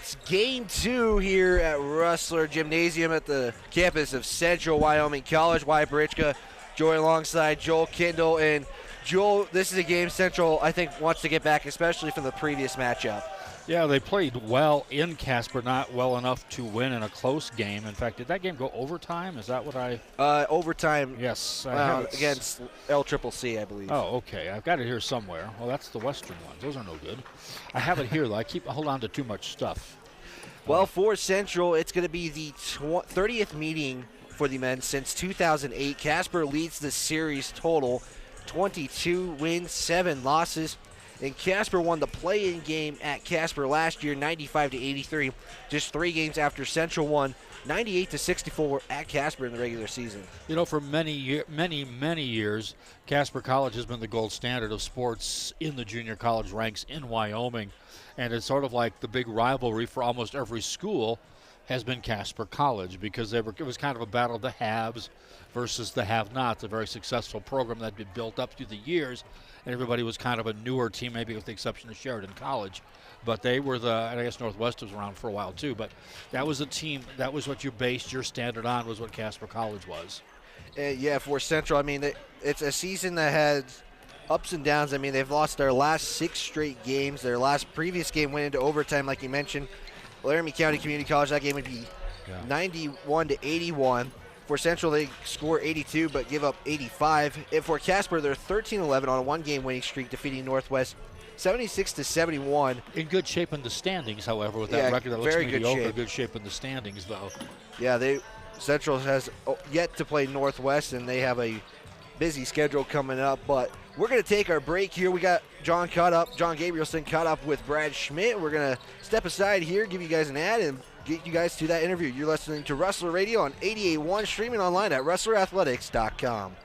It's game 2 here at Rustler Gymnasium at the campus of Central Wyoming College. Wyatt Barichka joined alongside Joel Kindle. And Joel, this is a game Central, I think, wants to get back, especially from the previous matchup. Yeah, they played well in Casper, not well enough to win in a close game. In fact, did that game go overtime? Is that what I... Overtime. Yes. Against LCCC, I believe. Oh, okay. I've got it here somewhere. Well, that's the Western ones. Those are no good. I have it here, though. I hold on to too much stuff. Well, for Central, it's going to be the 30th meeting for the men since 2008. Casper leads the series total, 22 wins, 7 losses. And Casper won the play-in game at Casper last year, 95-83, just 3 games after Central won 98-64 at Casper in the regular season. You know, for many years, Casper College has been the gold standard of sports in the junior college ranks in Wyoming. And it's sort of like the big rivalry for almost every school has been Casper College, because it was kind of a battle of the haves versus the have-nots, a very successful program that had been built up through the years. And everybody was kind of a newer team, maybe with the exception of Sheridan College. But they were and I guess Northwest was around for a while too. But that was a team, that was what you based your standard on, was what Casper College was. Yeah, for Central, I mean, it's a season that had ups and downs. I mean, they've lost their last 6 straight games. Their previous game went into overtime, like you mentioned. Laramie County Community College, that game would be 91-81. For Central, they score 82 but give up 85. And for Casper, they're 13-11 on a 1-game winning streak, defeating Northwest 76-71. In good shape in the standings, however, with that record that looks mediocre. Good shape in the standings, though. Yeah, Central has yet to play Northwest, and they have a busy schedule coming up. But we're going to take our break here. We got John Gabrielson caught up with Brad Schmidt. We're going to step aside here, give you guys an ad, and get you guys to that interview. You're listening to Rustler Radio on 88.1, streaming online at rustlerathletics.com.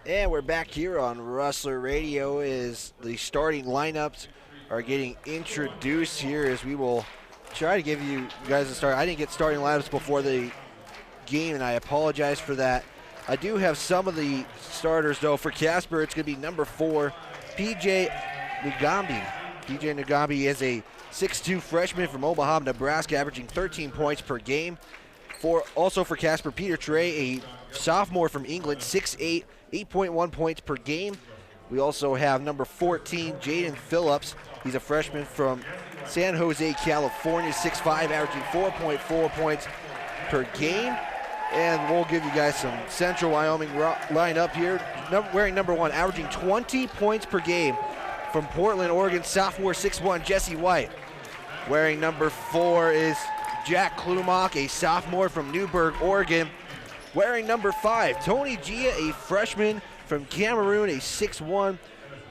And we're back here on Rustler Radio as the starting lineups are getting introduced here, as we will try to give you guys a start. I didn't get starting lineups before the game, and I apologize for that. I do have some of the starters, though. For Casper, it's going to be number 4, PJ Nugambi. PJ Nugambi is a 6'2 freshman from Omaha, Nebraska, averaging 13 points per game. Also for Casper, Peter Trey, a sophomore from England, 6'8", 8.1 points per game. We also have number 14, Jaden Phillips. He's a freshman from San Jose, California, 6'5", averaging 4.4 points per game. And we'll give you guys some Central Wyoming lineup here. Wearing number 1, averaging 20 points per game from Portland, Oregon, sophomore, 6'1", Jesse White. Wearing number 4 is Jack Klumak, a sophomore from Newburgh, Oregon. Wearing number 5, Tony Gia, a freshman from Cameroon, a 6'1"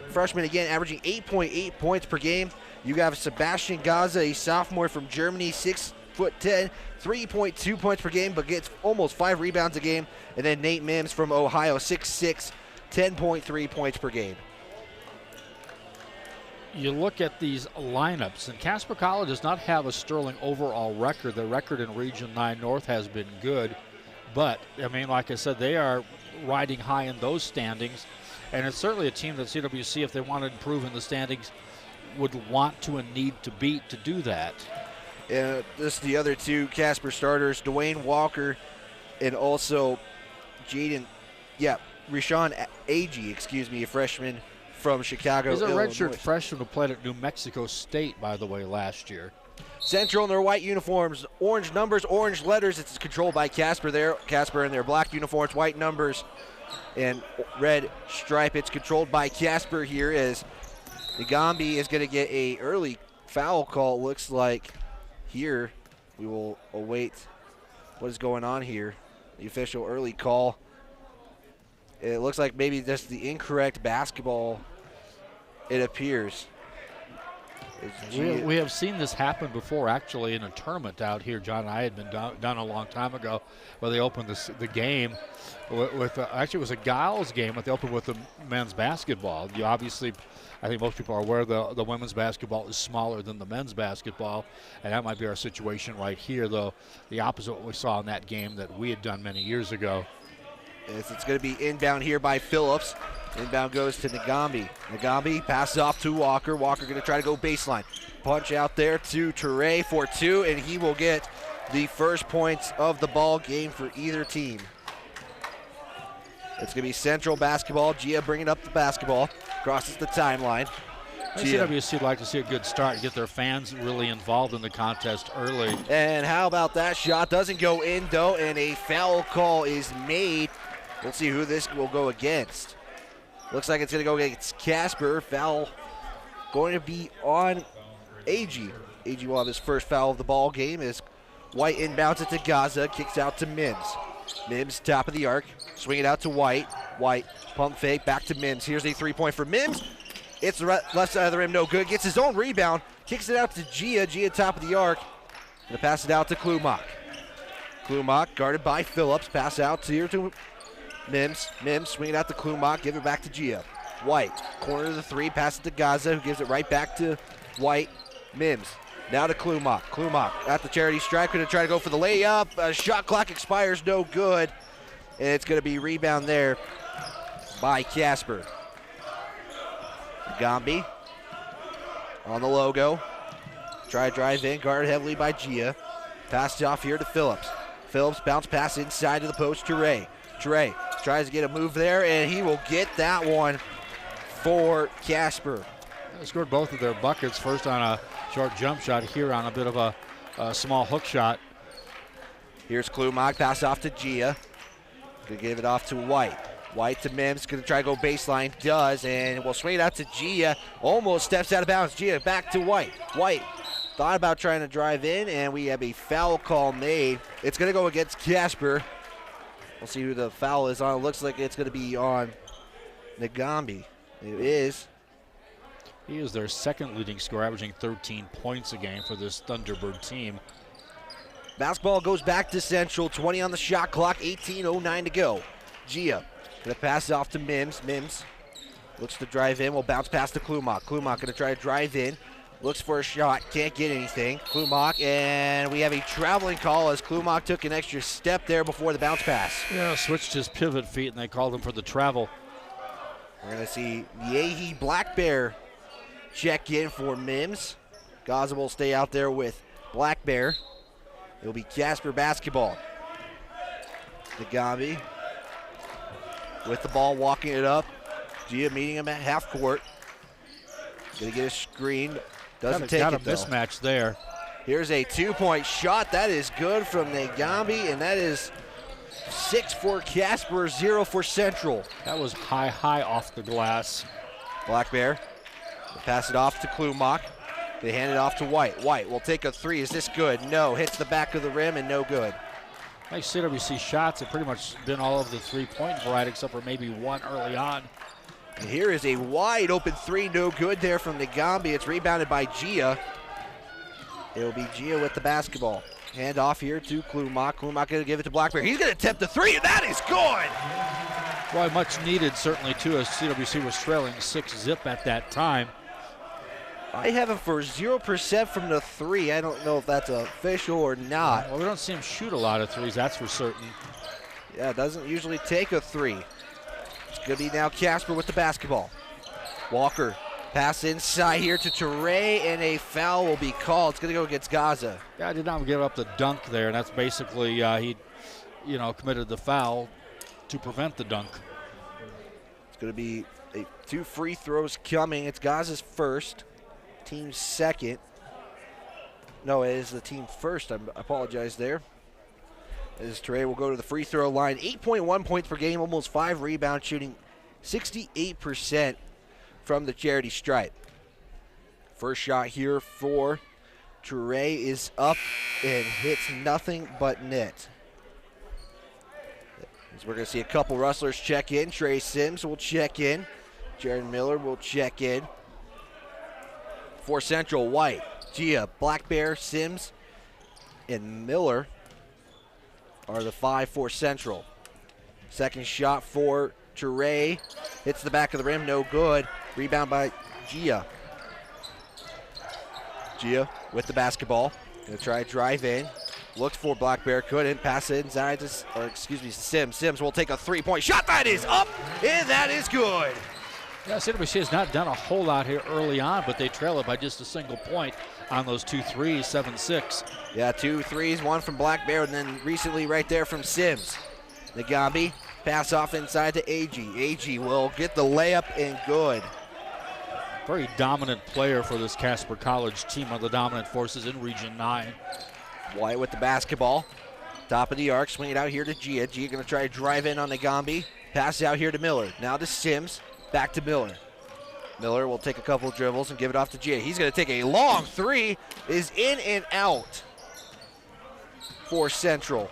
freshman, again, averaging 8.8 points per game. You have Sebastian Gaza, a sophomore from Germany, 6'10", 3.2 points per game, but gets almost 5 rebounds a game. And then Nate Mims from Ohio, 6'6", 10.3 points per game. You look at these lineups, and Casper College does not have a sterling overall record. The record in Region 9 North has been good, but, I mean, like I said, they are riding high in those standings, and it's certainly a team that CWC, if they want to improve in the standings, would want to and need to beat to do that. This is the other 2 Casper starters, Dwayne Walker and also Rashawn Agee, a freshman from Chicago, He's a Illinois. redshirt freshman who played at New Mexico State, by the way, last year. Central in their white uniforms, orange numbers, orange letters. It's controlled by Casper there. Casper in their black uniforms, white numbers, and red stripe. It's controlled by Casper here, as Nugambi is going to get a early foul call, looks like. Here, we will await what is going on here. The official early call. It looks like maybe just the incorrect basketball, it appears. We have seen this happen before, actually, in a tournament out here. John and I had been done a long time ago, where they opened the game with actually it was a Giles game, but they opened with the men's basketball. You obviously, I think most people are aware the women's basketball is smaller than the men's basketball, and that might be our situation right here, though the opposite of what we saw in that game that we had done many years ago. It's going to be inbound here by Phillips. Inbound goes to Nugambi. Nugambi passes off to Walker. Walker going to try to go baseline. Punch out there to Teray for 2, and he will get the first points of the ball game for either team. It's going to be Central basketball. Gia bringing up the basketball. Crosses the timeline. CWC would like to see a good start and get their fans really involved in the contest early. And how about that shot? Doesn't go in, though, and a foul call is made. We'll see who this will go against. Looks like it's going to go against Casper. Foul going to be on Agee. Agee will have his first foul of the ball game as White inbounds it to Gaza, kicks out to Mims. Mims, top of the arc, swing it out to White. White, pump fake, back to Mims. Here's a three-point for Mims. It's the left side of the rim, no good. Gets his own rebound, kicks it out to Gia. Gia, top of the arc. Gonna pass it out to Klumak. Klumak, guarded by Phillips, pass out here to Mims. Mims, swing it out to Klumak, give it back to Gia. White, corner of the 3, pass it to Gaza, who gives it right back to White. Mims, now to Klumak. Klumak at the charity stripe, going to try to go for the layup. Shot clock expires, no good. And it's going to be rebound there by Casper. Gambi on the logo. Try to drive in, guarded heavily by Gia. Pass it off here to Phillips. Phillips bounce pass inside to the post to Ray. Trey tries to get a move there, and he will get that one for Casper. They scored both of their buckets, first on a short jump shot, here on a bit of a small hook shot. Here's Klumak, pass off to Gia. Gonna give it off to White. White to Mims, gonna try to go baseline, does, and we'll swing it out to Gia. Almost steps out of bounds. Gia back to White. White thought about trying to drive in, and we have a foul call made. It's gonna go against Casper. We'll see who the foul is on. It looks like it's gonna be on Nugambi. It is. He is their second leading scorer, averaging 13 points a game for this Thunderbird team. Basketball goes back to Central. 20 on the shot clock, 18:09 to go. Gia Gonna pass it off to Mims. Mims looks to drive in. Will bounce past to Klumak. Klumak gonna try to drive in. Looks for a shot. Can't get anything. Klumak, and we have a traveling call as Klumak took an extra step there before the bounce pass. Yeah, switched his pivot feet, and they called him for the travel. We're gonna see Yehi Black Bear check in for Mims. Gaza will stay out there with Black Bear. It'll be Casper basketball. Nagambi with the ball, walking it up. Gia meeting him at half court. Gonna get a screen. Doesn't take got it, a though. mismatch there. Here's a two-point shot. That is good from Nagambi, and that is 6 for Casper, 0 for Central. That was high off the glass. Black Bear will pass it off to Klumak. They hand it off to White. White will take a three. Is this good? No. Hits the back of the rim and no good. Nice CWC shots have pretty much been all of the three-point variety except for maybe one early on. And here is a wide open three. No good there from Nagambi. It's rebounded by Gia. It'll be Gia with the basketball. Hand off here to Klumak. Klumak going to give it to Black Bear. He's going to attempt the three, and that is good. Well, much needed certainly too, as CWC was trailing 6-zip at that time. I have him for 0% from the three. I don't know if that's official or not. Well, we don't see him shoot a lot of threes, that's for certain. Yeah, doesn't usually take a three. It's going to be now Casper with the basketball. Walker, pass inside here to Teray, and a foul will be called. It's going to go against Gaza. Yeah, I did not give up the dunk there, and that's basically he, committed the foul to prevent the dunk. It's going to be two free throws coming. It's Gaza's first, team's second. No, it is the team first. I apologize there. As Teray will go to the free throw line. 8.1 points per game, almost 5 rebounds, shooting 68% from the charity stripe. First shot here for Teray is up and hits nothing but net. As we're going to see a couple rustlers check in. Trey Sims will check in. Jared Miller will check in. For Central, White, Gia, Black Bear, Sims, and Miller are the 5 for Central. Second shot for Teray. Hits the back of the rim, no good. Rebound by Gia. Gia with the basketball. Gonna try to drive in. Looked for Black Bear, couldn't. Pass it inside to Sims. Sims will take a three-point shot. That is up, and that is good. Yeah, CWC has not done a whole lot here early on, but they trail it by just a single point on those 2 threes, 7-6. Yeah, 2 threes, one from Black Bear, and then recently right there from Sims. Nagambi, pass off inside to AG. AG will get the layup and good. Very dominant player for this Casper College team, one of the dominant forces in Region 9. White with the basketball. Top of the arc, swing it out here to Gia. Gia gonna try to drive in on Nagambi. Pass it out here to Miller. Now to Sims, back to Miller. Miller will take a couple of dribbles and give it off to Gia. He's gonna take a long three, is in and out for Central.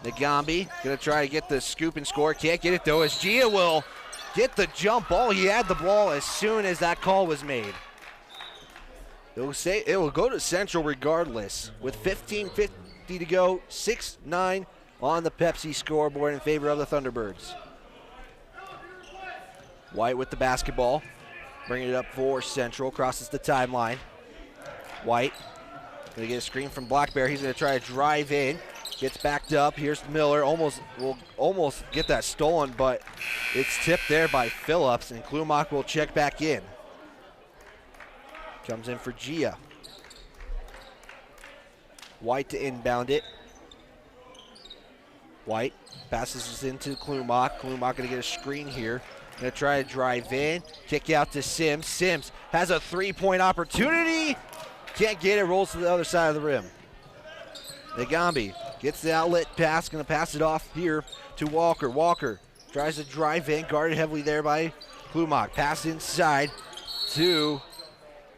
Nagambi gonna try to get the scoop and score. Can't get it though, as Gia will get the jump ball. He had the ball as soon as that call was made. It will go to Central regardless. With 15:50 to go, 6-9 on the Pepsi scoreboard in favor of the Thunderbirds. White with the basketball, bringing it up for Central, crosses the timeline. White gonna get a screen from Black Bear. He's gonna try to drive in, gets backed up. Here's Miller, will almost get that stolen, but it's tipped there by Phillips, and Klumak will check back in. Comes in for Gia. White to inbound it. White passes this into Klumak. Klumak gonna get a screen here. Gonna try to drive in, kick out to Sims. Sims has a three-point opportunity. Can't get it, rolls to the other side of the rim. Nagambi gets the outlet pass, gonna pass it off here to Walker. Walker tries to drive in, guarded heavily there by Klumak. Pass inside to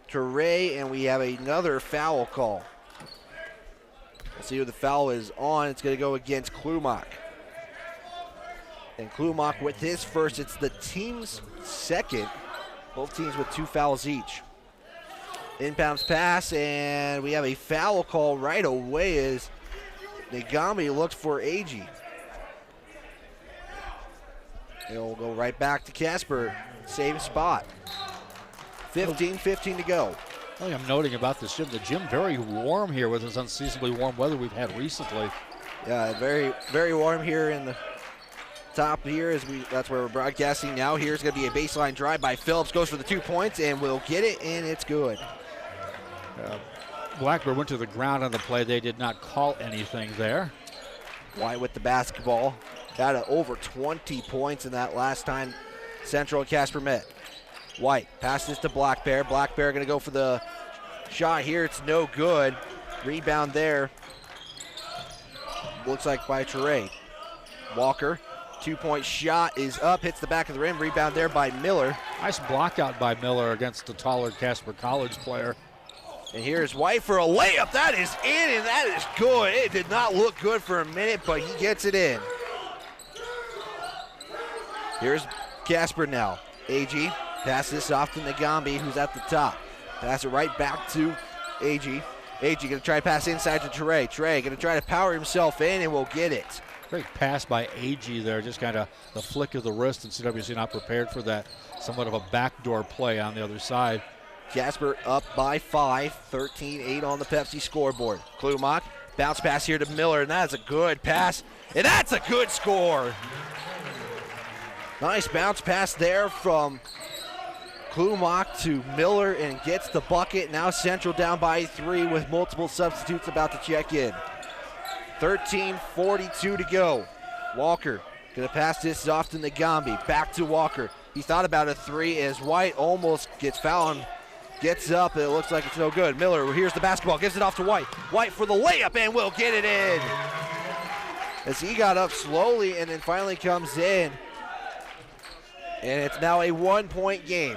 Teray, and we have another foul call. We'll see who the foul is on. It's gonna go against Klumak. And Klumak with his first, it's the team's second. Both teams with 2 fouls each. Inbounds pass, and we have a foul call right away as Nagambi looks for AG. It'll go right back to Casper. Same spot. 15-15 to go. Well, I'm noting about this gym. The gym very warm here with this unseasonably warm weather we've had recently. Yeah, very, very warm here in the top here. That's where we're broadcasting now. Here's going to be a baseline drive by Phillips. Goes for the 2 points and will get it, and it's good. Blackbird went to the ground on the play. They did not call anything there. White with the basketball. Got over 20 points in that last time Central and Casper met. White passes to Black Bear. Black Bear going to go for the shot here. It's no good. Rebound there. Looks like by Teray. Walker, 2-point shot is up. Hits the back of the rim. Rebound there by Miller. Nice block out by Miller against the taller Casper College player. And here's White for a layup. That is in, and that is good. It did not look good for a minute, but he gets it in. Here's Casper now. AG passes this off to Nagambi, who's at the top. Pass it right back to AG. AG going to try to pass inside to Teray. Teray going to try to power himself in and will get it. Great pass by AG there. Just kind of the flick of the wrist, and CWC not prepared for that. Somewhat of a backdoor play on the other side. Casper up by 5, 13-8 on the Pepsi scoreboard. Klumach, bounce pass here to Miller, and that's a good pass, and that's a good score. Nice bounce pass there from Klumach to Miller and gets the bucket. Now Central down by 3 with multiple substitutes about to check in. 13:42 to go. Walker gonna pass this off to Nagambi. Back to Walker. He thought about a 3 as White almost gets fouled. Gets up, and it looks like it's no good. Miller, here's the basketball, gives it off to White. White for the layup, and will get it in. As he got up slowly and then finally comes in. And it's now a 1-point game.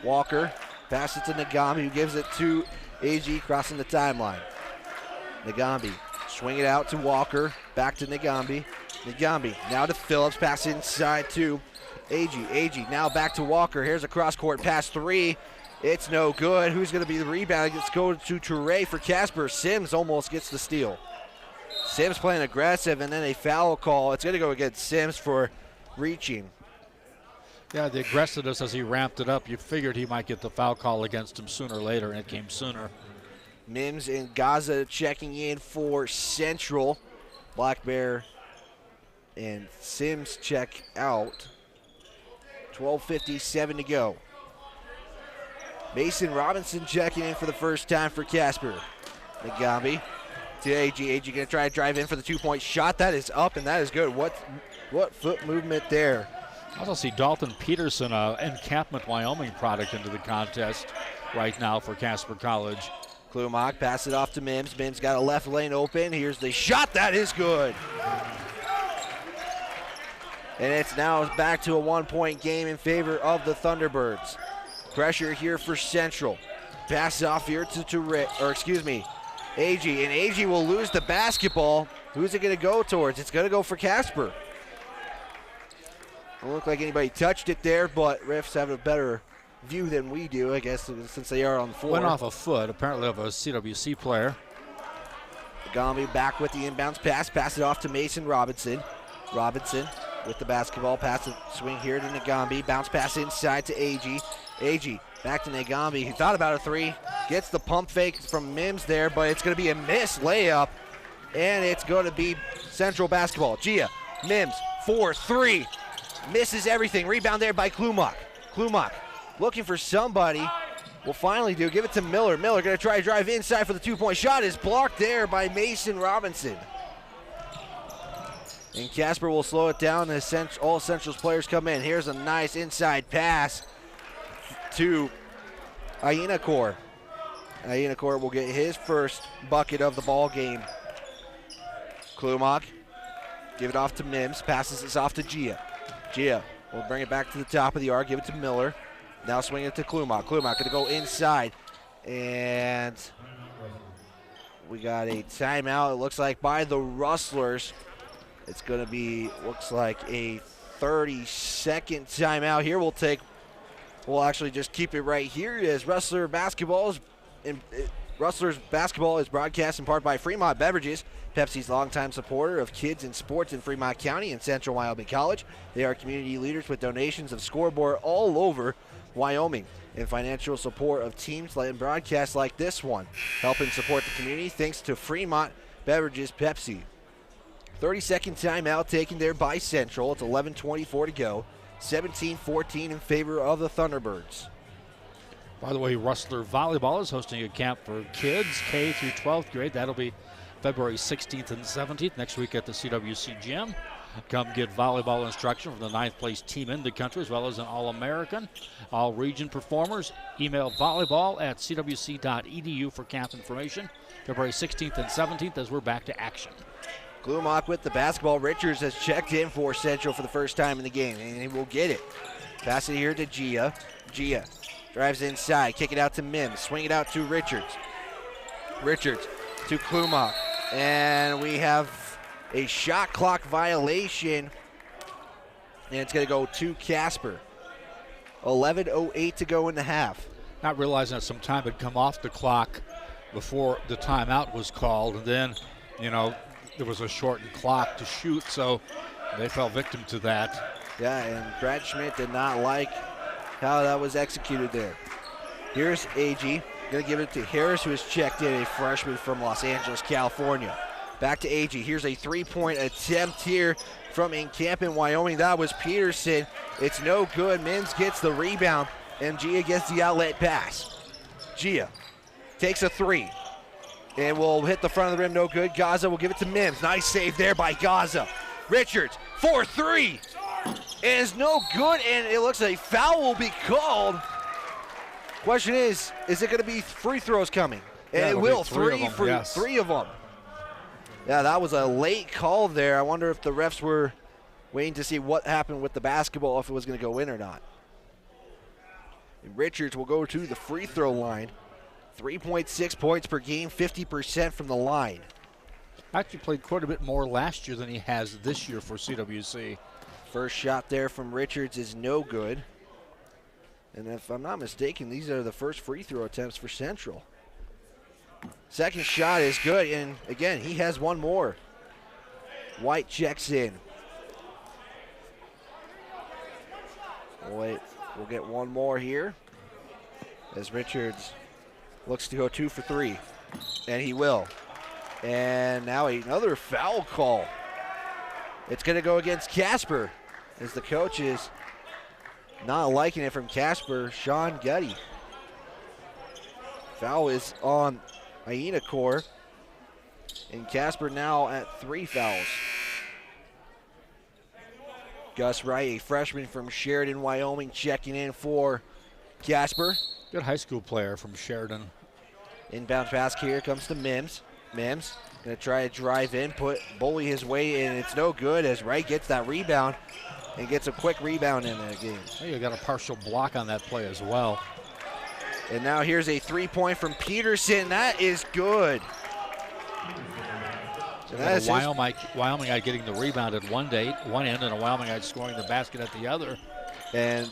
Walker passes to Nagambi, who gives it to AG crossing the timeline. Nagambi, swing it out to Walker, back to Nagambi. Nagambi, now to Phillips, pass inside to AG. AG, now back to Walker. Here's a cross-court pass 3. It's no good. Who's going to be the rebound? Let's go to Teray for Casper. Sims almost gets the steal. Sims playing aggressive, and then a foul call. It's going to go against Sims for reaching. Yeah, the aggressiveness as he ramped it up, you figured he might get the foul call against him sooner or later, and it came sooner. Mims and Gaza checking in for Central. Black Bear and Sims check out. 12:57 to go. Mason Robinson checking in for the first time for Casper. Nagambi to AG. AG going to try to drive in for the 2-point shot. That is up, and that is good. What foot movement there. I also see Dalton Peterson, encampment Wyoming product, into the contest right now for Casper College. Klumach pass it off to Mims. Mims got a left lane open. Here's the shot. That is good. And it's now back to a 1-point game in favor of the Thunderbirds. Pressure here for Central. Pass off here to AG. And AG will lose the basketball. Who's it going to go towards? It's going to go for Casper. Don't look like anybody touched it there, but refs have a better view than we do, I guess, since they are on the floor. Went off a foot, apparently of a CWC player. Nagambi back with the inbounds pass. Pass it off to Mason Robinson. Robinson with the basketball. Pass it, swing here to Nagambi. Bounce pass inside to AG. AG back to Nagambi. He thought about a 3. Gets the pump fake from Mims there, but it's going to be a missed layup. And it's going to be Central basketball. Gia, Mims, 4-3. Misses everything. Rebound there by Klumach. Klumach looking for somebody. Will finally do. Give it to Miller. Miller going to try to drive inside for the 2-point shot. Is blocked there by Mason Robinson. And Casper will slow it down as all Central's players come in. Here's a nice inside pass to Ayenakor. Ayenakor will get his first bucket of the ball game. Klumach, give it off to Mims. Passes this off to Gia. Gia will bring it back to the top of the arc. Give it to Miller. Now swing it to Klumach. Klumach going to go inside. And we got a timeout, it looks like, by the Rustlers. It's going to be, looks like, a 30-second timeout here. We'll actually just keep it right here as Rustlers basketball is broadcast in part by Fremont Beverages, Pepsi's longtime supporter of kids and sports in Fremont County and Central Wyoming College. They are community leaders with donations of scoreboard all over Wyoming and financial support of teams and broadcasts like this one. Helping support the community thanks to Fremont Beverages Pepsi. 30-second timeout taken there by Central. It's 11:24 to go. 17-14 in favor of the Thunderbirds. By the way, Rustler Volleyball is hosting a camp for kids K through 12th grade. That'll be February 16th and 17th next week at the CWC gym. Come get volleyball instruction from the 9th place team in the country, as well as an All-American. All region performers, email volleyball@cwc.edu for camp information. February 16th and 17th as we're back to action. Glumock with the basketball. Richards has checked in for Central for the first time in the game, and he will get it. Pass it here to Gia. Gia drives inside, kick it out to Mims, swing it out to Richards. Richards to Glumock, and we have a shot clock violation, and it's going to go to Casper. 11:08 to go in the half. Not realizing that some time had come off the clock before the timeout was called, and then, there was a shortened clock to shoot, so they fell victim to that. Yeah, and Brad Schmidt did not like how that was executed there. Here's AG. Going to give it to Harris, who has checked in, a freshman from Los Angeles, California. Back to AG. Here's a three-point attempt here from Encampment, Wyoming. That was Peterson. It's no good. Mims gets the rebound, and Gia gets the outlet pass. Gia takes a three and will hit the front of the rim. No good. Gaza will give it to Mims. Nice save there by Gaza. Richards, 4-3. And it's no good, and it looks like a foul will be called. Question is it going to be free throws coming? And yeah, it will. Three of them. Yeah, that was a late call there. I wonder if the refs were waiting to see what happened with the basketball, if it was going to go in or not. And Richards will go to the free throw line. 3.6 points per game, 50% from the line. Actually played quite a bit more last year than he has this year for CWC. First shot there from Richards is no good. And if I'm not mistaken, these are the first free throw attempts for Central. Second shot is good, and again, he has one more. White checks in. We'll get one more here as Richards looks to go 2 for 3, and he will. And now another foul call. It's going to go against Casper, as the coach is not liking it from Casper. Sean Gutty. Foul is on Aina Core, and Casper now at 3 fouls. Gus Wright, a freshman from Sheridan, Wyoming, checking in for Casper. Good high school player from Sheridan. Inbound pass here comes to Mims. Mims going to try to drive in, bully his way in. It's no good as Wright gets that rebound and gets a quick rebound in that game. Hey, you got a partial block on that play as well. And now here's a three-point from Peterson. That is good. A Wyomingite getting the rebound at one end, and a Wyomingite scoring the basket at the other. And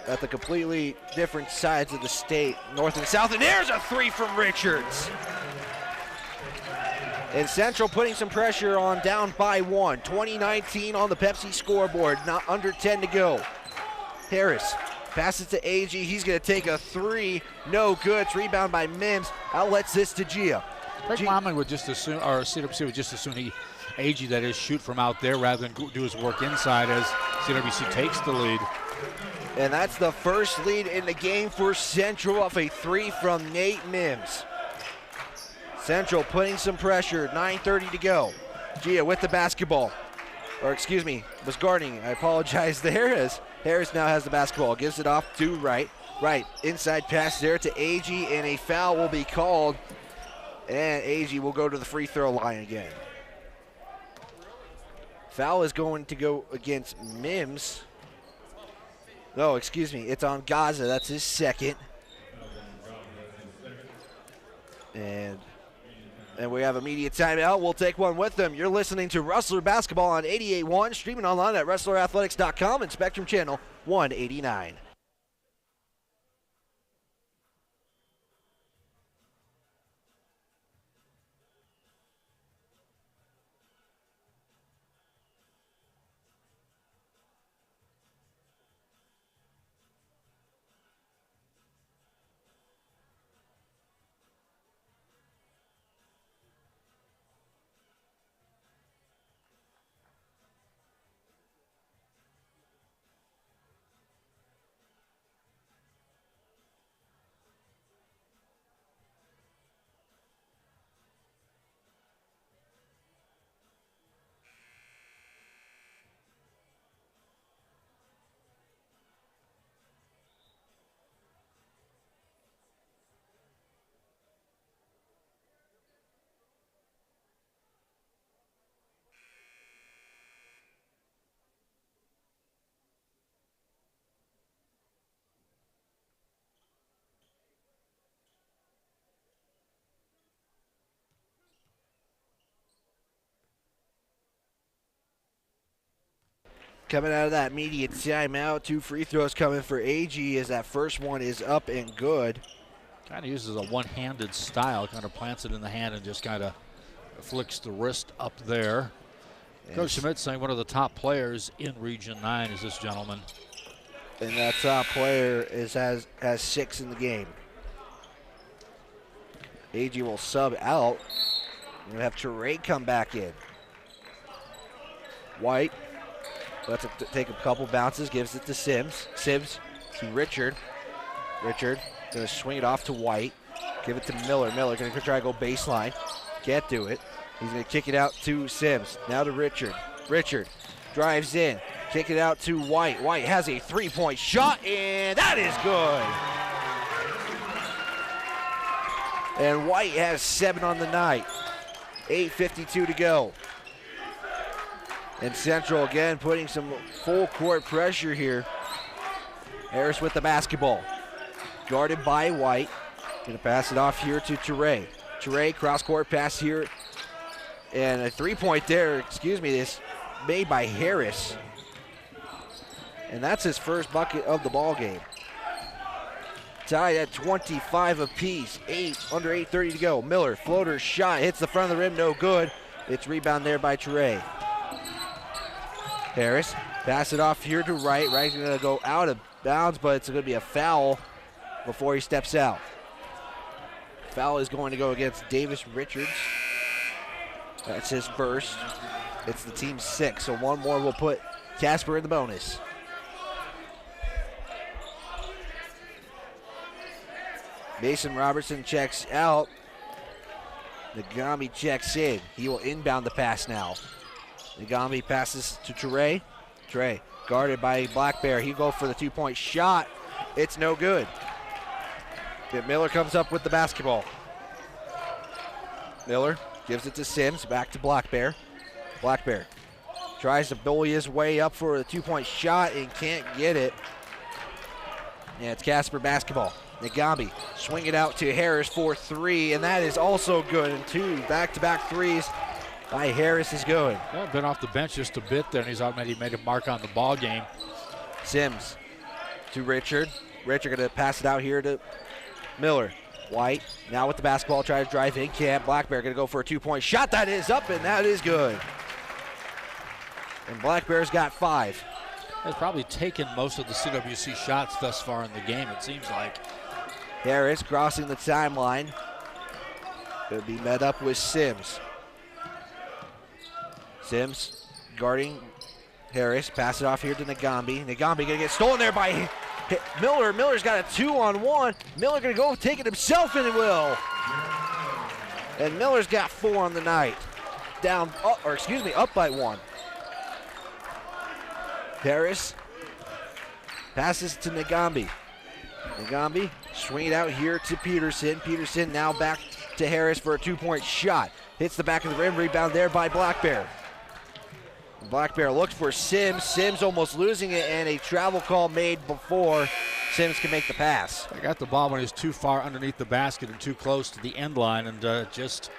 at the completely different sides of the state, north and south. And there's a three from Richards. And Central putting some pressure on, down by 1. 20-19 on the Pepsi scoreboard, not under 10 to go. Harris passes to AG. He's going to take a three. No good. It's rebound by Mims. Outlets this to Gia. Wyoming would just assume, or CWC would just assume AG, that is, shoot from out there rather than do his work inside as CWC takes the lead. And that's the first lead in the game for Central off a three from Nate Mims. Central putting some pressure, 9:30 to go. Gia with the basketball. Or excuse me, was guarding. I apologize there as Harris now has the basketball. Gives it off to Wright. Wright, inside pass there to AG, and a foul will be called. And AG will go to the free throw line again. Foul is going to go against Mims. No, excuse me, it's on Gaza. That's his second. And we have immediate timeout. We'll take one with them. You're listening to Rustler Basketball on 88.1, streaming online at rustlerathletics.com and Spectrum Channel 189. Coming out of that immediate timeout, 2 free throws coming for AG as that first one is up and good. Kind of uses a one-handed style, kind of plants it in the hand and just kind of flicks the wrist up there. Yes. Coach Schmidt saying one of the top players in Region 9 is this gentleman. And that top player has 6 in the game. AG will sub out. We're going to have Teray come back in. White lets it take a couple bounces, gives it to Sims. Sims to Richard. Richard going to swing it off to White. Give it to Miller. Miller going to try to go baseline. Can't do it. He's going to kick it out to Sims. Now to Richard. Richard drives in. Kick it out to White. White has a three-point shot, and that is good. And White has 7 on the night. 8:52 to go. And Central again putting some full court pressure here. Harris with the basketball. Guarded by White. Gonna pass it off here to Teray. Teray cross court pass here. And a 3-point there, this made by Harris. And that's his first bucket of the ball game. Tied at 25 apiece. Under 8:30 to go. Miller, floater shot, hits the front of the rim, no good. It's rebound there by Teray. Harris, pass it off here to Wright. Wright's gonna go out of bounds, but it's gonna be a foul before he steps out. Foul is going to go against Davis Richards. That's his first. It's the team's 6, so one more will put Casper in the bonus. Mason Robertson checks out. Nagami checks in. He will inbound the pass now. Nagami passes to Teray. Teray guarded by Black Bear. He goes for the 2-point shot. It's no good. But Miller comes up with the basketball. Miller gives it to Sims. Back to Black Bear. Black Bear tries to bully his way up for the 2-point shot and can't get it. Yeah, it's Casper basketball. Nagami swing it out to Harris for 3, and that is also good. And 2 back-to-back threes by Harris is good. Yeah, been off the bench just a bit there, and he's already made a mark on the ball game. Sims to Richard. Richard going to pass it out here to Miller. White now with the basketball, try to drive in. Can't. Black Bear going to go for a 2-point shot. That is up, and that is good. And Black Bear's got 5. Has probably taken most of the CWC shots thus far in the game, it seems like. Harris crossing the timeline. Going to be met up with Sims. Sims guarding Harris. Pass it off here to Nagami. Nagami going to get stolen there by Miller. Miller's got a 2-on-1. Miller going to go take it himself, and it will. And Miller's got 4 on the night. Up by 1. Harris passes to Nagami. Nagami swing it out here to Peterson. Peterson now back to Harris for a 2-point shot. Hits the back of the rim. Rebound there by Black Bear. Black Bear looks for Sims. Sims almost losing it, and a travel call made before Sims can make the pass. I got the ball when he was too far underneath the basket and too close to the end line, and just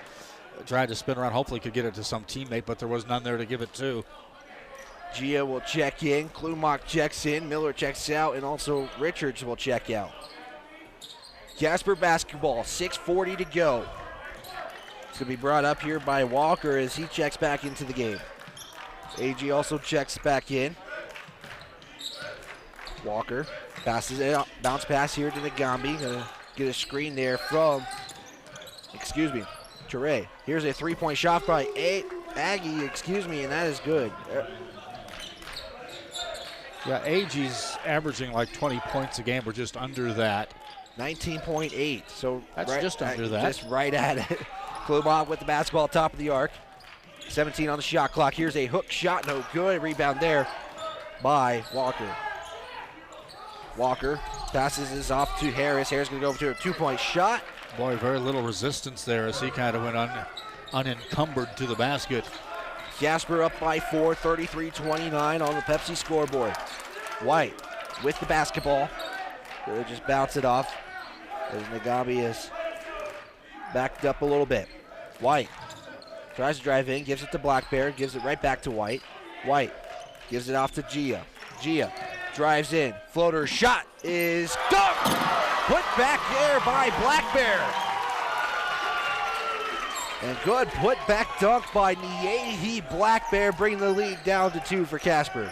tried to spin around. Hopefully could get it to some teammate, but there was none there to give it to. Gia will check in. Klumak checks in. Miller checks out, and also Richards will check out. Casper basketball, 6:40 to go. It's going to be brought up here by Walker as he checks back into the game. AG also checks back in. Walker passes it out. Bounce pass here to Nagami. Going to get a screen there from, Teray. Here's a 3-point shot by Aggie, and that is good. Yeah, AG's averaging like 20 points a game. We're just under that. 19.8. So that's just under that. Just right at it. Klumak with the basketball top of the arc. 17 on the shot clock. Here's a hook shot, no good. Rebound there by Walker. Walker passes this off to Harris. Harris going to go over to a 2-point shot. Boy, very little resistance there as he kind of went unencumbered to the basket. Casper up by 4, 33-29 on the Pepsi scoreboard. White with the basketball. They'll just bounce it off as Nagami is backed up a little bit. White tries to drive in, gives it to Black Bear, gives it right back to White. White Gives it off to Gia. Gia drives in. Floater shot is dunked. Put back there by Black Bear. And good put back dunk by Niehi Black Bear, bringing the lead down to 2 for Casper.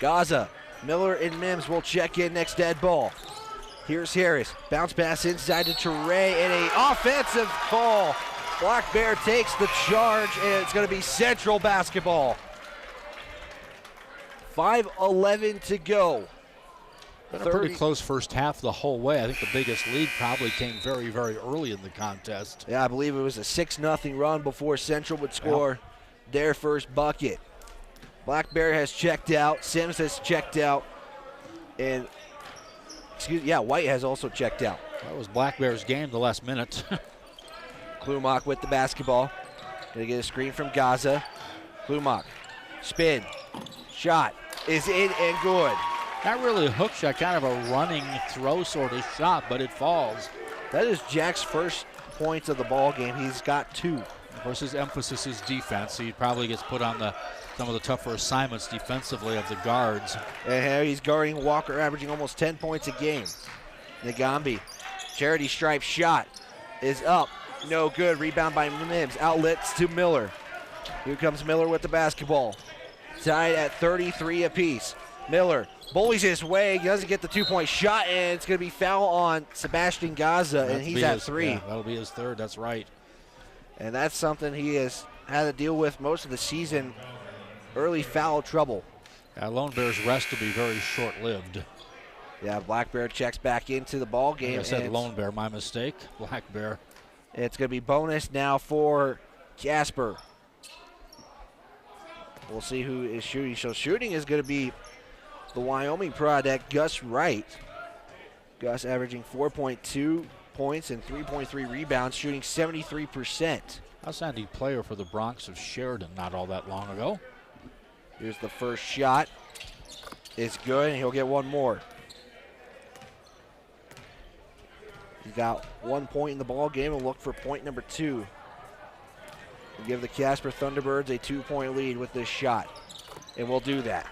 Gaza, Miller, and Mims will check in next dead ball. Here's Harris. Bounce pass inside to Teray and an offensive call. Black Bear takes the charge, and it's going to be Central basketball. 5:11 to go. Been a pretty close first half the whole way. I think the biggest lead probably came very, very early in the contest. Yeah, I believe it was a 6-0 run before Central would score their first bucket. Black Bear has checked out. Sims has checked out. And, White has also checked out. That was Black Bear's game the last minute. Klumak with the basketball. Gonna get a screen from Gaza. Klumak, spin, shot is in and good. Not really a hook shot, kind of a running throw sort of shot, but it falls. That is Jack's first points of the ball game. He's got 2. Of course, his emphasis is defense, so he probably gets put on some of the tougher assignments defensively of the guards. And here he's guarding Walker, averaging almost 10 points a game. Nagambi, charity stripe shot is up. No good. Rebound by Mims. Outlets to Miller. Here comes Miller with the basketball. Tied at 33 apiece. Miller bullies his way. He doesn't get the 2-point shot, and it's going to be foul on Sebastian Gaza, and he's at 3. Yeah, that'll be his third. That's right. And that's something he has had to deal with most of the season. Early foul trouble. Lone Bear's rest will be very short-lived. Yeah, Black Bear checks back into the ball game. Like I said Lone Bear, my mistake. Black Bear. It's going to be bonus now for Casper. We'll see who is shooting. So shooting is going to be the Wyoming product, Gus Wright. Gus averaging 4.2 points and 3.3 rebounds, shooting 73%. Outstanding player for the Bronx of Sheridan not all that long ago. Here's the first shot. It's good, and he'll get one more. He's got 1 point in the ball game and look for point number 2. We'll give the Casper Thunderbirds a 2-point lead with this shot, and we'll do that.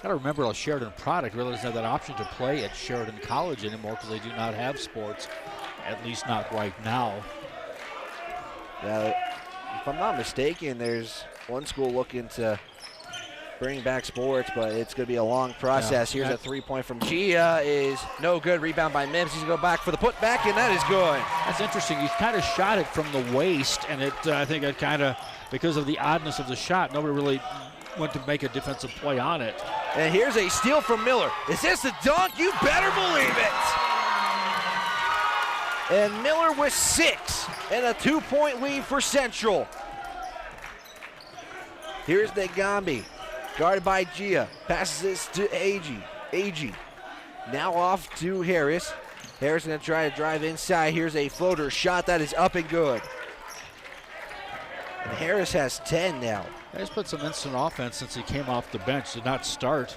Got to remember a Sheridan product really doesn't have that option to play at Sheridan College anymore because they do not have sports, at least not right now. Yeah, if I'm not mistaken, there's one school looking to bring back sports, but it's going to be a long process. Here's a 3-point from Gia is no good. Rebound by Mims. He's going to go back for the putback, and that is good. That's interesting. He kind of shot it from the waist, and I think it kind of, because of the oddness of the shot, nobody really went to make a defensive play on it. And here's a steal from Miller. Is this a dunk? You better believe it. And Miller with 6 and a 2-point lead for Central. Here's Nagambi. Guarded by Gia. Passes this to Agee. Now off to Harris. Harris going to try to drive inside. Here's a floater shot that is up and good. And Harris has 10 now. He's put some instant offense since he came off the bench. Did not start.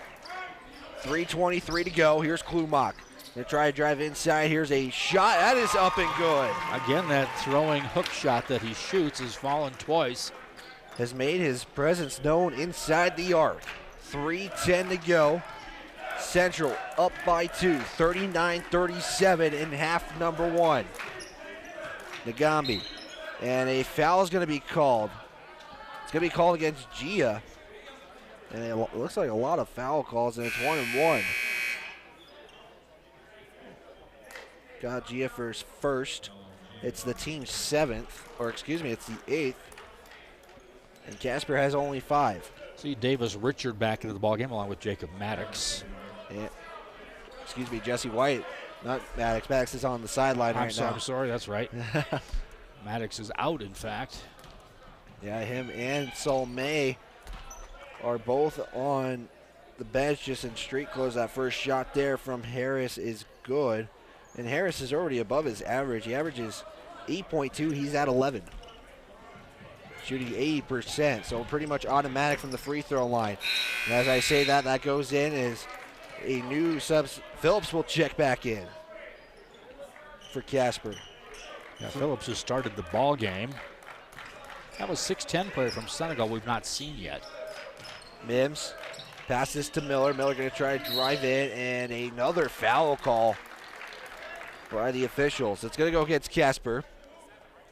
3:23 to go. Here's Klumak. Going to try to drive inside. Here's a shot. That is up and good. Again, that throwing hook shot that he shoots has fallen twice. Has made his presence known inside the arc. 3:10 to go. Central up by 2, 39-37 in half number 1. Nagambi. And a foul is going to be called. It's going to be called against Gia. And it looks like a lot of foul calls, and it's 1-1. Got Gia for his first. It's the team's 7th, or excuse me, it's the 8th. And Casper has only 5. See Davis Richard back into the ballgame along with Jacob Maddox. And, excuse me, Jesse White, not Maddox. Maddox is on the sideline right now. I'm sorry, that's right. Maddox is out, in fact. Yeah, him and Sol May are both on the bench just in street clothes. That first shot there from Harris is good. And Harris is already above his average. He averages 8.2. He's at 11. Shooting 80%, so pretty much automatic from the free throw line. And as I say that, that goes in as a new sub. Phillips will check back in for Casper. Yeah, Phillips has started the ball game. That was 6'10" player from Senegal we've not seen yet. Mims passes to Miller. Miller going to try to drive in, and another foul call by the officials. It's going to go against Casper.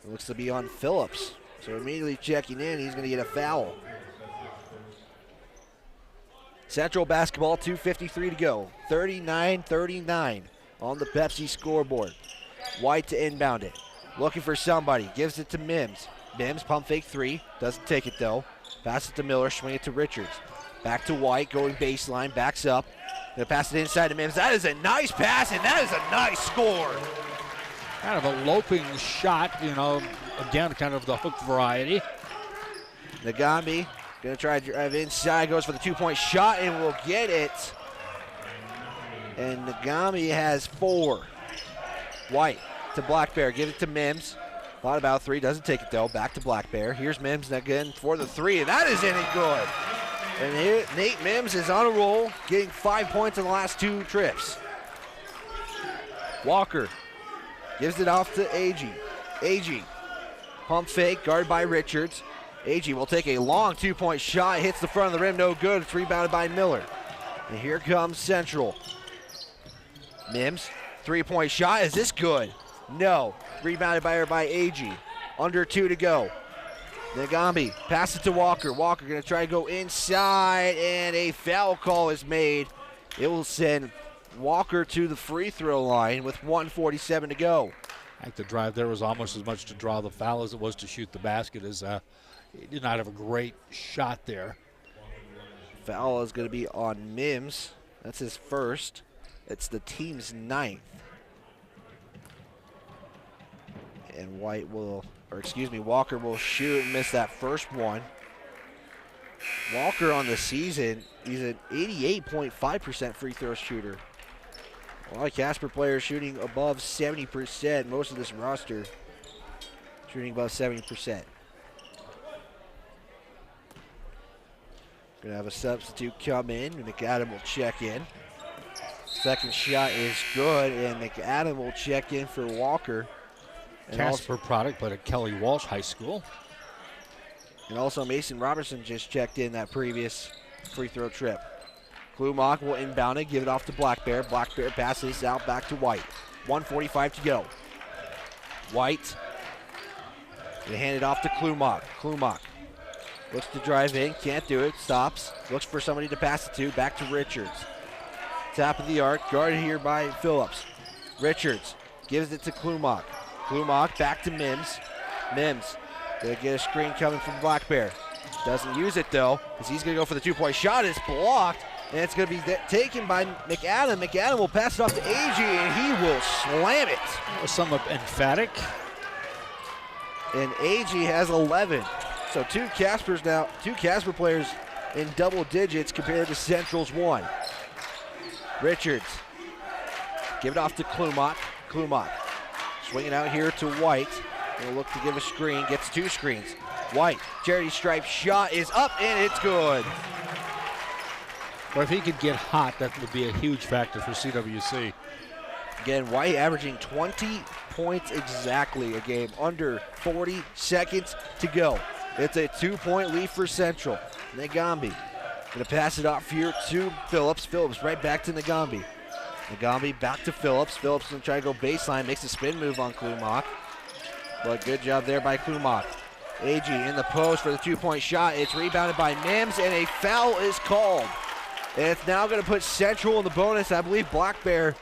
It looks to be on Phillips. So immediately checking in, he's going to get a foul. Central basketball, 2:53 to go. 39-39 on the Pepsi scoreboard. White to inbound it. Looking for somebody. Gives it to Mims. Mims, pump fake three. Doesn't take it though. Pass it to Miller. Swing it to Richards. Back to White. Going baseline. Backs up. Gonna pass it inside to Mims. That is a nice pass, and that is a nice score. Kind of a loping shot, again, kind of the hook variety. Nagambi gonna try to drive inside. Goes for the two-point shot and will get it. And Nagambi has 4. White to Black Bear. Give it to Mims. Thought about 3. Doesn't take it though. Back to Black Bear. Here's Mims again for the 3. And that is any good. And here, Nate Mims is on a roll, getting 5 points in the last 2 trips. Walker gives it off to Agee. Agee, pump fake, guarded by Richards. Agee will take a long 2-point shot, hits the front of the rim, no good. It's rebounded by Miller. And here comes Central. Mims, 3-point shot. Is this good? No. Rebounded by Agee. Under 2 to go. Nagambi, pass it to Walker. Walker going to try to go inside, and a foul call is made. It will send Walker to the free throw line with 1:47 to go. I think the drive there was almost as much to draw the foul as it was to shoot the basket. He did not have a great shot there. Foul is going to be on Mims. That's his first. It's the team's 9th. And Walker will shoot and miss that first one. Walker on the season, he's an 88.5% free throw shooter. A lot of Casper players shooting above 70%. Most of this roster shooting above 70%. Gonna have a substitute come in. McAdam will check in. Second shot is good, and McAdam will check in for Walker. Casper product, but at Kelly Walsh High School. And also Mason Robertson just checked in that previous free throw trip. Klumock will inbound it, give it off to Black Bear. Black Bear passes out back to White. 1:45 to go. White. They hand it off to Klumock. Klumock looks to drive in, can't do it, stops. Looks for somebody to pass it to, back to Richards. Top of the arc, guarded here by Phillips. Richards gives it to Klumock. Klumock back to Mims. Mims gonna get a screen coming from Black Bear. Doesn't use it though, because he's gonna go for the 2-point shot. It's blocked, and it's gonna be taken by McAdam. McAdam will pass it off to Agee, and he will slam it. That was somewhat emphatic. And Agee has 11. So two Casper players in double digits compared to Central's 1. Richards, give it off to Klumock. Klumock swinging out here to White. He'll look to give a screen, gets 2 screens. White, charity stripe shot is up, and it's good. But if he could get hot, that would be a huge factor for CWC. Again, White averaging 20 points exactly a game, under 40 seconds to go. It's a 2-point lead for Central. Nagambi gonna pass it off here to Phillips. Phillips right back to Nagambi. Nagambi back to Phillips. Phillips gonna try to go baseline, makes a spin move on Klumock. But good job there by Klumock. Agee in the post for the 2-point shot. It's rebounded by Mims, and a foul is called. And it's now gonna put Central in the bonus. I believe Black Bear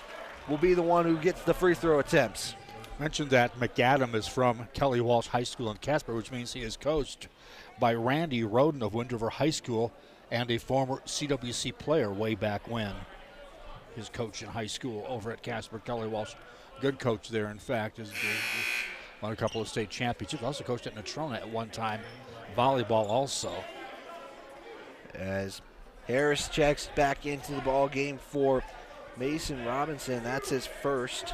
will be the one who gets the free throw attempts. Mentioned that McAdam is from Kelly Walsh High School in Casper, which means he is coached by Randy Roden of Wind River High School and a former CWC player way back when. His coach in high school over at Casper. Kelly Walsh, good coach there, in fact. Has won a couple of state championships. Also coached at Natrona at one time. Volleyball also. As Harris checks back into the ball game for Mason Robinson. That's his first.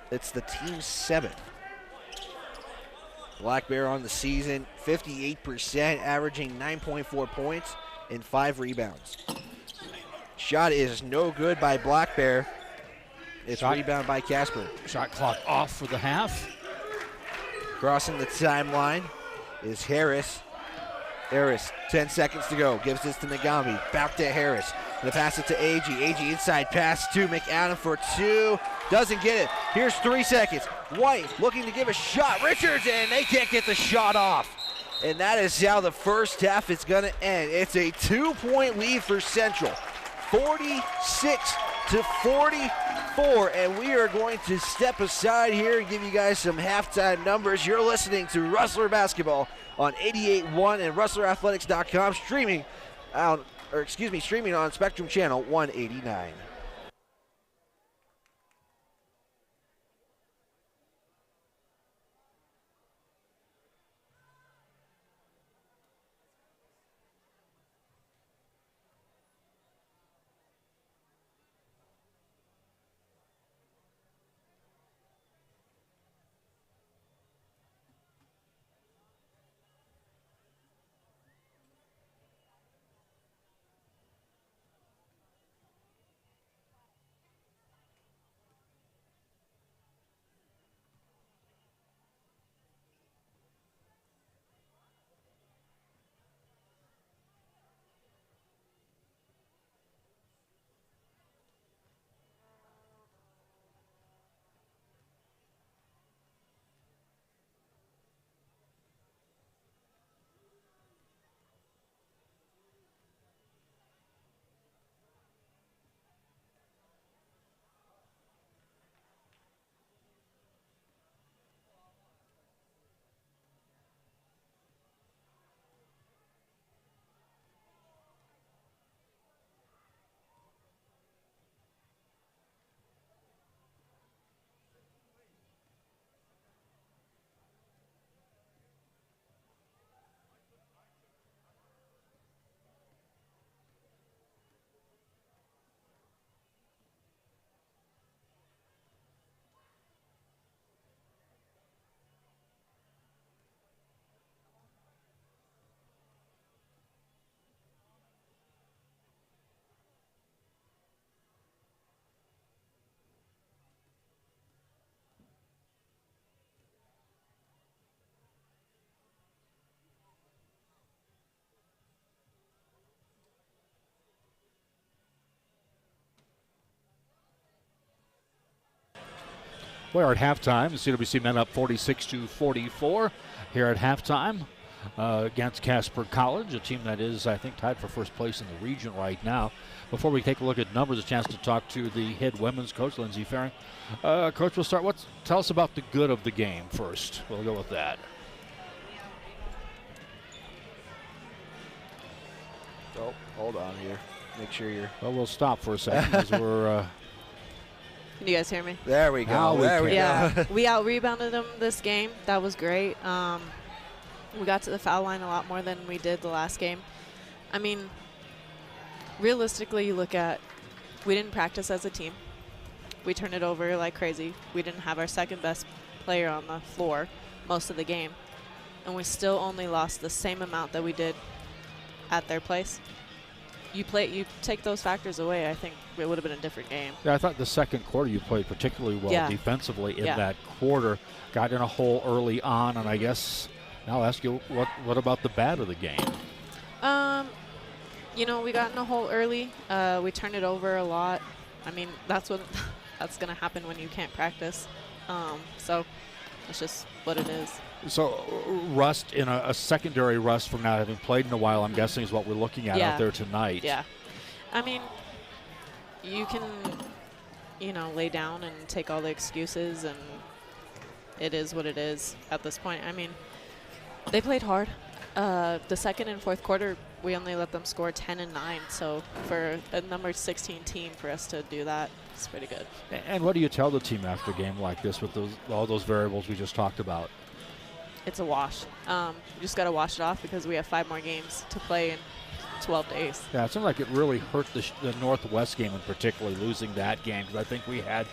It's the team's 7th. Black Bear on the season, 58%, averaging 9.4 points and 5 rebounds. Shot is no good by Black Bear. It's rebounded by Casper. Shot clock off for the half. Crossing the timeline is Harris. Harris, 10 seconds to go. Gives this to Nagami. Back to Harris. The pass it to AG. AG inside pass to McAdam for 2. Doesn't get it. Here's 3 seconds. White looking to give a shot. Richards, and they can't get the shot off. And that is how the first half is going to end. It's a 2-point lead for Central. 46-44, and we are going to step aside here and give you guys some halftime numbers. You're listening to Rustler Basketball on 88.1 and RustlerAthletics.com, streaming on Spectrum Channel 189. We're at halftime. The CWC men up 46-44 here at halftime against Casper College, a team that is, I think, tied for first place in the region right now. Before we take a look at numbers, a chance to talk to the head women's coach, Lindsey Faring. Coach, we'll start. Tell us about the good of the game first. We'll go with that. Oh, hold on here. Make sure you're... Well, we'll stop for a second as we're... Can you guys hear me? There we go. There we go. We out-rebounded them this game. That was great. We got to the foul line a lot more than we did the last game. I mean, realistically, you look at, we didn't practice as a team. We turned it over like crazy. We didn't have our second best player on the floor most of the game. And we still only lost the same amount that we did at their place. You take those factors away, I think it would have been a different game. Yeah, I thought the second quarter you played particularly well defensively in that quarter. Got in a hole early on, and I guess now I'll ask you, what about the bad of the game? You know, we got in a hole early. We turned it over a lot. I mean, that's going to happen when you can't practice. So it's just what it is. So rust in a secondary rust from not having played in a while, I'm guessing, is what we're looking at out there tonight. Yeah. I mean, you can, lay down and take all the excuses, and it is what it is at this point. I mean, they played hard. The second and fourth quarter, we only let them score 10 and 9. So for a number 16 team, for us to do that, it's pretty good. And what do you tell the team after a game like this with all those variables we just talked about? It's a wash. We just got to wash it off because we have 5 more games to play in 12 days. Yeah, it seemed like it really hurt the Northwest game in particular, losing that game, because I think we had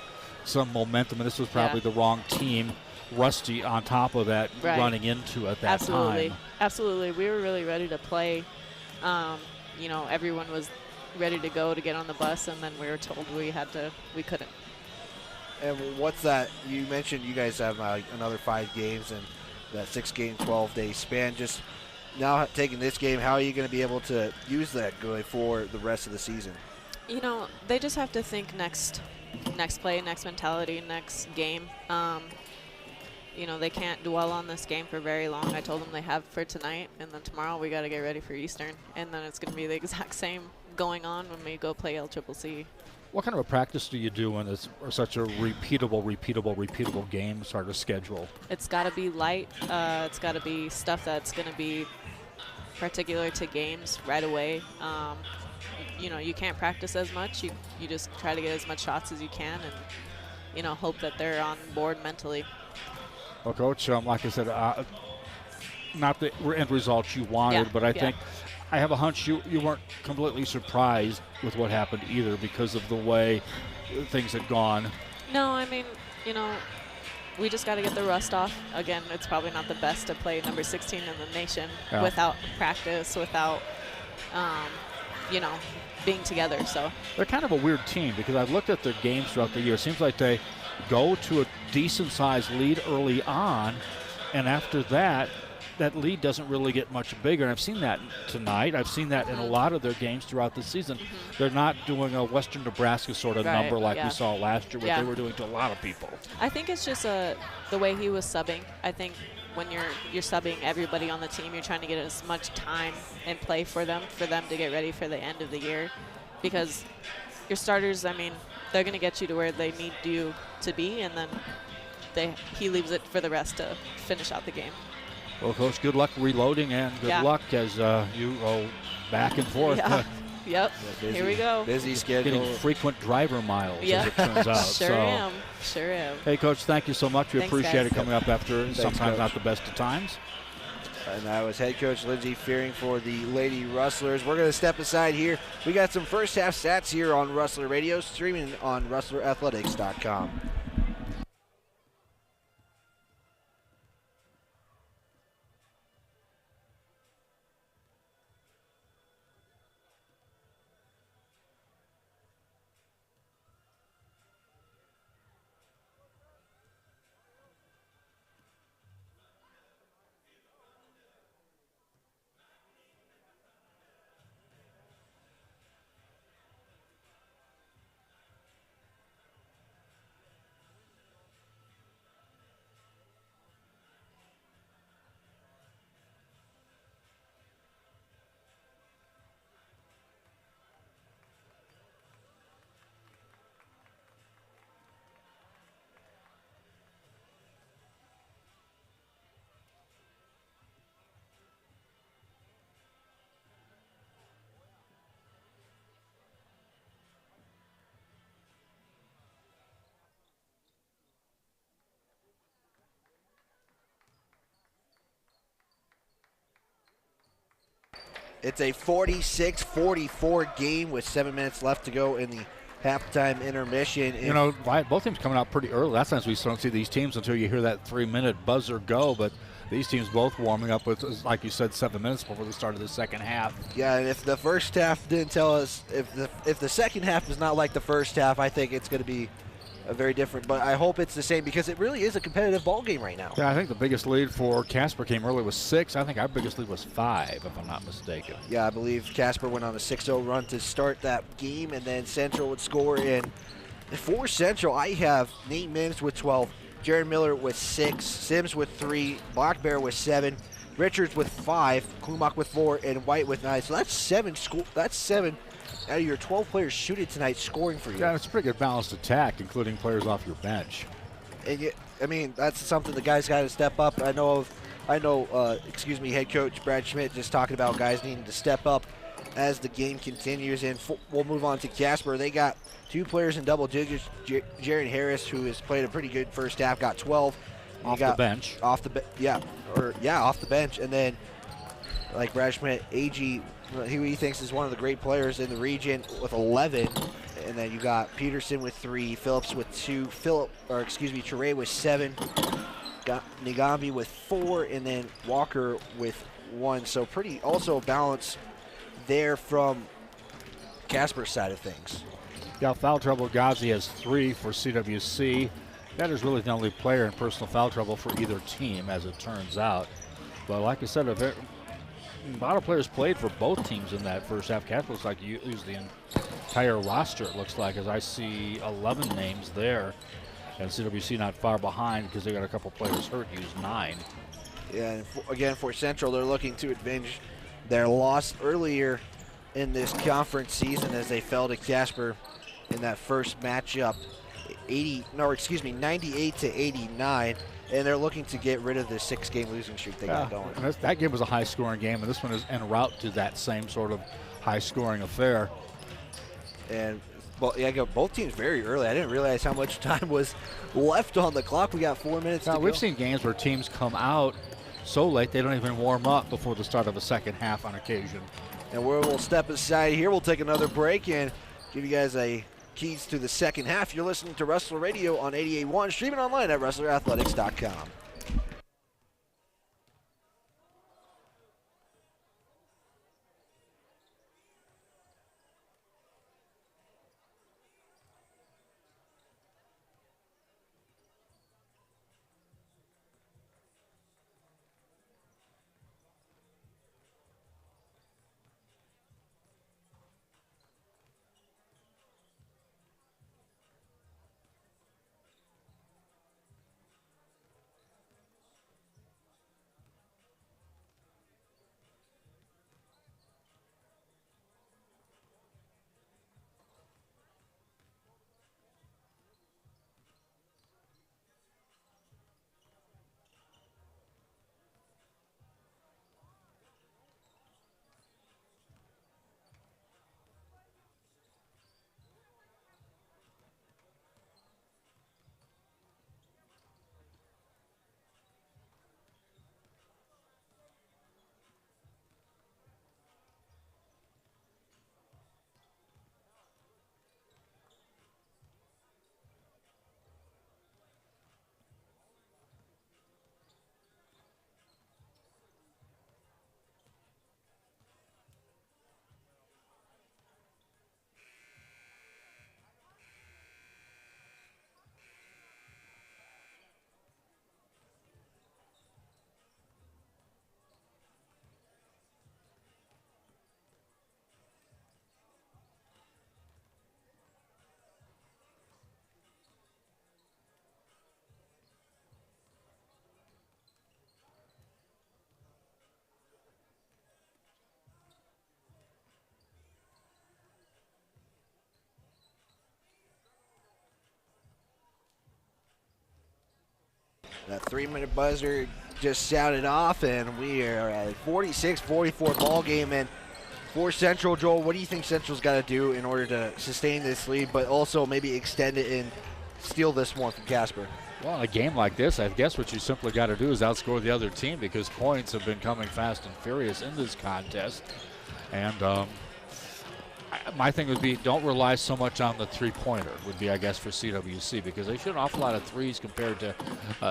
some momentum, and this was probably the wrong team. Rusty on top of that, running into it that time. Absolutely. We were really ready to play. Everyone was ready to go to get on the bus, and then we were told we couldn't. And what's that? You mentioned you guys have another 5 games and that 6-game, 12-day span. Just now taking this game, how are you going to be able to use that going for the rest of the season? You know, they just have to think next play, next mentality, next game. You know, they can't dwell on this game for very long. I told them they have for tonight, and then tomorrow we got to get ready for Eastern, and then it's going to be the exact same going on when we go play LCCC. What kind of a practice do you do when it's such a repeatable game sort of schedule? It's got to be light. It's got to be stuff that's going to be particular to games right away. You know, you can't practice as much. You just try to get as much shots as you can and, you know, hope that they're on board mentally. Well, Coach, like I said, not the end results you wanted, but I think I have a hunch you weren't completely surprised with what happened either because of the way things had gone. No, I mean, you know, we just got to get the rust off. Again, it's probably not the best to play number 16 in the nation without practice, without, you know, being together. So they're kind of a weird team because I've looked at their games throughout the year. It seems like they go to a decent-sized lead early on, and after that, that lead doesn't really get much bigger. And I've seen that tonight. I've seen that in a lot of their games throughout the season. They're not doing a Western Nebraska sort of number like we saw last year, what they were doing to a lot of people. I think it's just the way he was subbing. I think when you're subbing everybody on the team, you're trying to get as much time and play for them to get ready for the end of the year, because your starters, I mean, they're going to get you to where they need you to be, and then he leaves it for the rest to finish out the game. Well, Coach, good luck reloading, and good luck as you go back and forth. Yep. Busy, here we go. Busy schedule. Getting frequent driver miles, as it turns out. Sure am. Hey, Coach, thank you so much. We appreciate guys. it coming up after sometimes Coach. not the best of times. And that was head coach Lindsey Fearing for the Lady Rustlers. We're going to step aside here. We got some first half stats here on Rustler Radio, streaming on rustlerathletics.com. It's a 46-44 game with 7 minutes left to go in the halftime intermission. You know, both teams coming out pretty early. That's times we don't see these teams until you hear that 3-minute buzzer go, but these teams both warming up with, like you said, 7 minutes before the start of the second half. Yeah, and if the first half didn't tell us, if the second half is not like the first half, I think it's going to be a very different, but I hope it's the same because it really is a competitive ball game right now. Yeah, I think the biggest lead for Casper came early was 6. I think our biggest lead was 5, if I'm not mistaken. Yeah, I believe Casper went on a 6-0 run to start that game, and then Central would score. And for Central, I have Nate Mims with 12, Jared Miller with 6, Sims with 3, Black Bear with 7, Richards with 5, Klumak with 4, and White with 9. So that's 7 out of your 12 players shooting tonight, scoring for you. Yeah, it's a pretty good balanced attack, including players off your bench. And I mean, that's something the guys got to step up. I know, head coach Brad Schmidt just talking about guys needing to step up as the game continues. And we'll move on to Casper. They got 2 players in double digits. Jared Harris, who has played a pretty good first half, got 12. Off the bench. Off the bench. And then, like Brad Schmidt, AG, who he thinks is one of the great players in the region, with 11. And then you got Peterson with 3, Phillips with 2, Ture with 7, got Nigambi with 4, and then Walker with 1. So pretty also balance there from Casper's side of things. Yeah, foul trouble. Ghazi has 3 for CWC. That is really the only player in personal foul trouble for either team, as it turns out. But like I said, A lot of players played for both teams in that first half. Casper looks like you used the entire roster, it looks like, as I see 11 names there. And CWC not far behind because they got a couple players hurt, used 9. Yeah, and again, for Central, they're looking to avenge their loss earlier in this conference season as they fell to Casper in that first matchup, 98 to 89, and they're looking to get rid of the 6-game losing streak they got going. And that game was a high-scoring game, and this one is en route to that same sort of high-scoring affair. And both teams very early. I didn't realize how much time was left on the clock. We got 4 minutes to go. We've seen games where teams come out so late they don't even warm up before the start of the second half on occasion. And we'll step aside here. We'll take another break and give you guys a keys to the second half. You're listening to Wrestler Radio on 88.1, streaming online at WrestlerAthletics.com. That 3-minute buzzer just sounded off, and we are at 46-44 ball game. And for Central, Joel, what do you think Central's got to do in order to sustain this lead, but also maybe extend it and steal this one from Casper? Well, in a game like this, I guess what you simply got to do is outscore the other team because points have been coming fast and furious in this contest. And my thing would be don't rely so much on the three-pointer would be, I guess, for CWC because they shoot an awful lot of threes compared to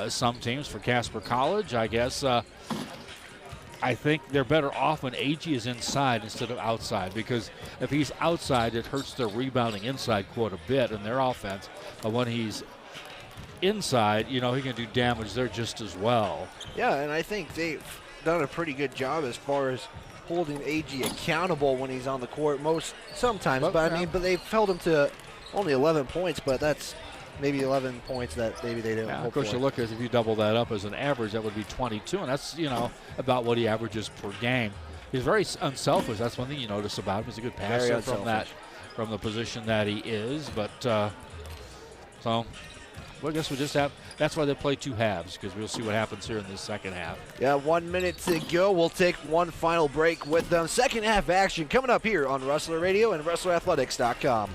some teams. For Casper College, I guess I think they're better off when AG is inside instead of outside because if he's outside, it hurts their rebounding inside quite a bit in their offense. But when he's inside, you know, he can do damage there just as well. Yeah, and I think they've done a pretty good job as far as holding AG accountable when he's on the court sometimes, but they've held him to only 11 points, but that's maybe 11 points that maybe they didn't hope of course, for. you look at if you double that up as an average, that would be 22, and that's, you know, about what he averages per game. He's very unselfish. That's one thing you notice about him. He's a good passer from the position that he is, but so well, I guess we just have. That's why they play two halves because we'll see what happens here in the second half. Yeah, 1 minute to go. We'll take one final break with them. Second half action coming up here on Wrestler Radio and WrestlerAthletics.com.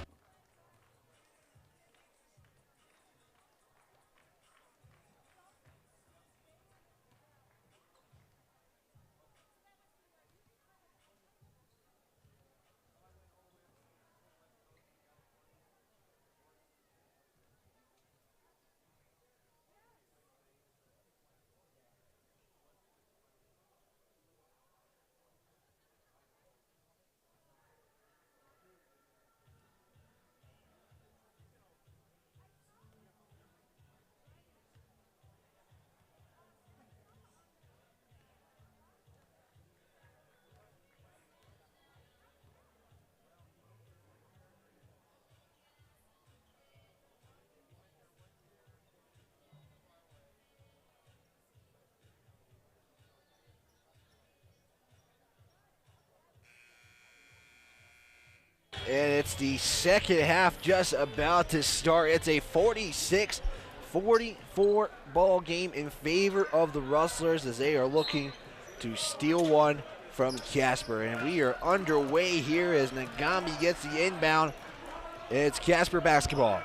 minutes. The second half just about to start. It's a 46-44 ball game in favor of the Rustlers as they are looking to steal one from Casper. And we are underway here as Nagami gets the inbound. It's Casper basketball.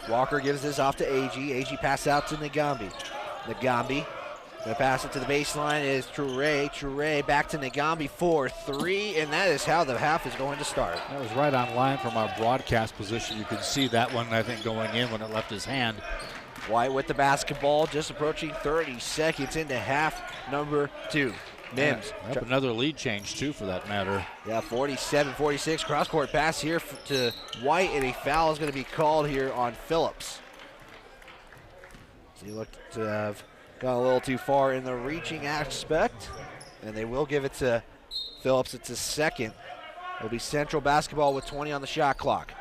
Walker gives this off to AG. AG passes out to Nagami. Nagami gonna pass it to the baseline is Toure. Toure back to Nagami for 3, and that is how the half is going to start. That was right on line from our broadcast position. You could see that one, I think, going in when it left his hand. White with the basketball, just approaching 30 seconds into half number 2. Mims. Yep, another lead change, too, for that matter. Yeah, 47-46. Cross-court pass here to White, and a foul is going to be called here on Phillips. So he looked to have gone a little too far in the reaching aspect, and they will give it to Phillips. It's his second. It'll be Central basketball with 20 on the shot clock.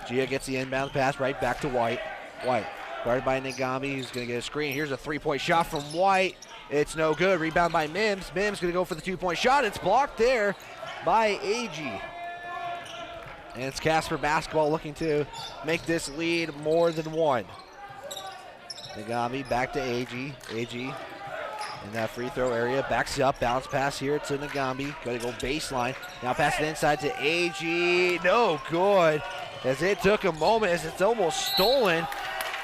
Gia gets the inbound pass right back to White. White guarded by Nagami, who's going to get a screen. Here's a three-point shot from White. It's no good. Rebound by Mims. Mims going to go for the two-point shot. It's blocked there by AG. And it's Casper basketball looking to make this lead more than 1. Nagami back to AG. AG in that free throw area. Backs up. Bounce pass here to Nagami. Going to go baseline. Now pass it inside to AG. No good. As it took a moment as it's almost stolen.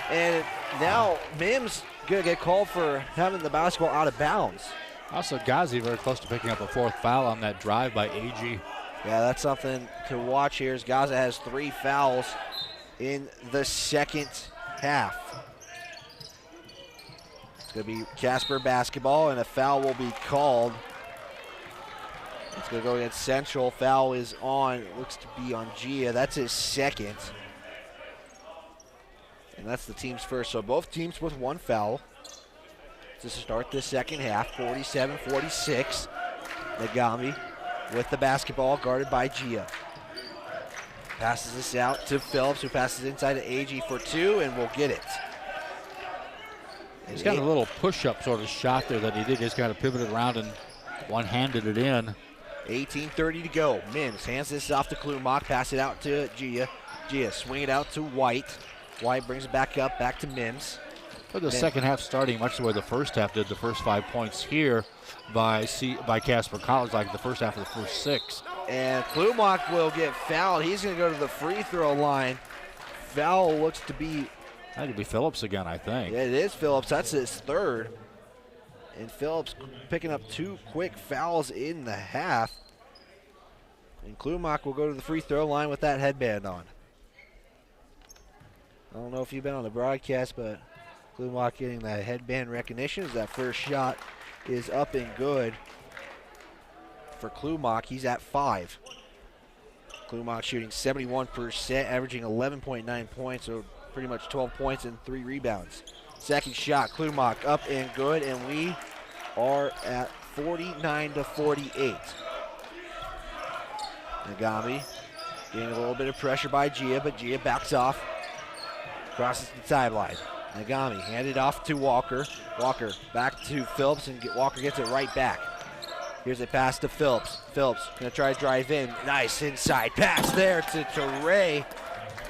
And now Mims going to get called for having the basketball out of bounds. Also, Ghazi very close to picking up a 4th foul on that drive by AG. Yeah, that's something to watch here as Gaza has 3 fouls in the second half. It's going to be Casper basketball, and a foul will be called. It's going to go against Central. Foul is on, looks to be on Gia. That's his second. And that's the team's first. So both teams with 1 foul to start the second half. 47-46. Nagami with the basketball, guarded by Gia. Passes this out to Phillips, who passes inside to AG for 2, and will get it. He's got a little push-up sort of shot there that he did. Just kind of pivoted around and one-handed it in. 18:30 to go. Mims hands this off to Klumak, pass it out to Gia. Gia swing it out to White. White brings it back up, back to Mims. But the second half starting much the way the first half did. The first 5 points here by Casper College, like the first half of the first 6. And Klumak will get fouled. He's going to go to the free throw line. Foul looks to be... That could be Phillips again, I think. Yeah, it is Phillips. That's his 3rd. And Phillips picking up 2 quick fouls in the half. And Klumak will go to the free throw line with that headband on. I don't know if you've been on the broadcast, but Klumak getting that headband recognition as that first shot is up and good for Klumak. He's at 5. Klumak shooting 71%, averaging 11.9 points, so pretty much 12 points and 3 rebounds. Second shot, Klumak up and good, and we are at 49-48. Nagami getting a little bit of pressure by Gia, but Gia backs off. Crosses the sideline. Nagami handed off to Walker. Walker back to Phillips, and Walker gets it right back. Here's a pass to Phillips. Phillips gonna try to drive in. Nice inside pass there to Toure.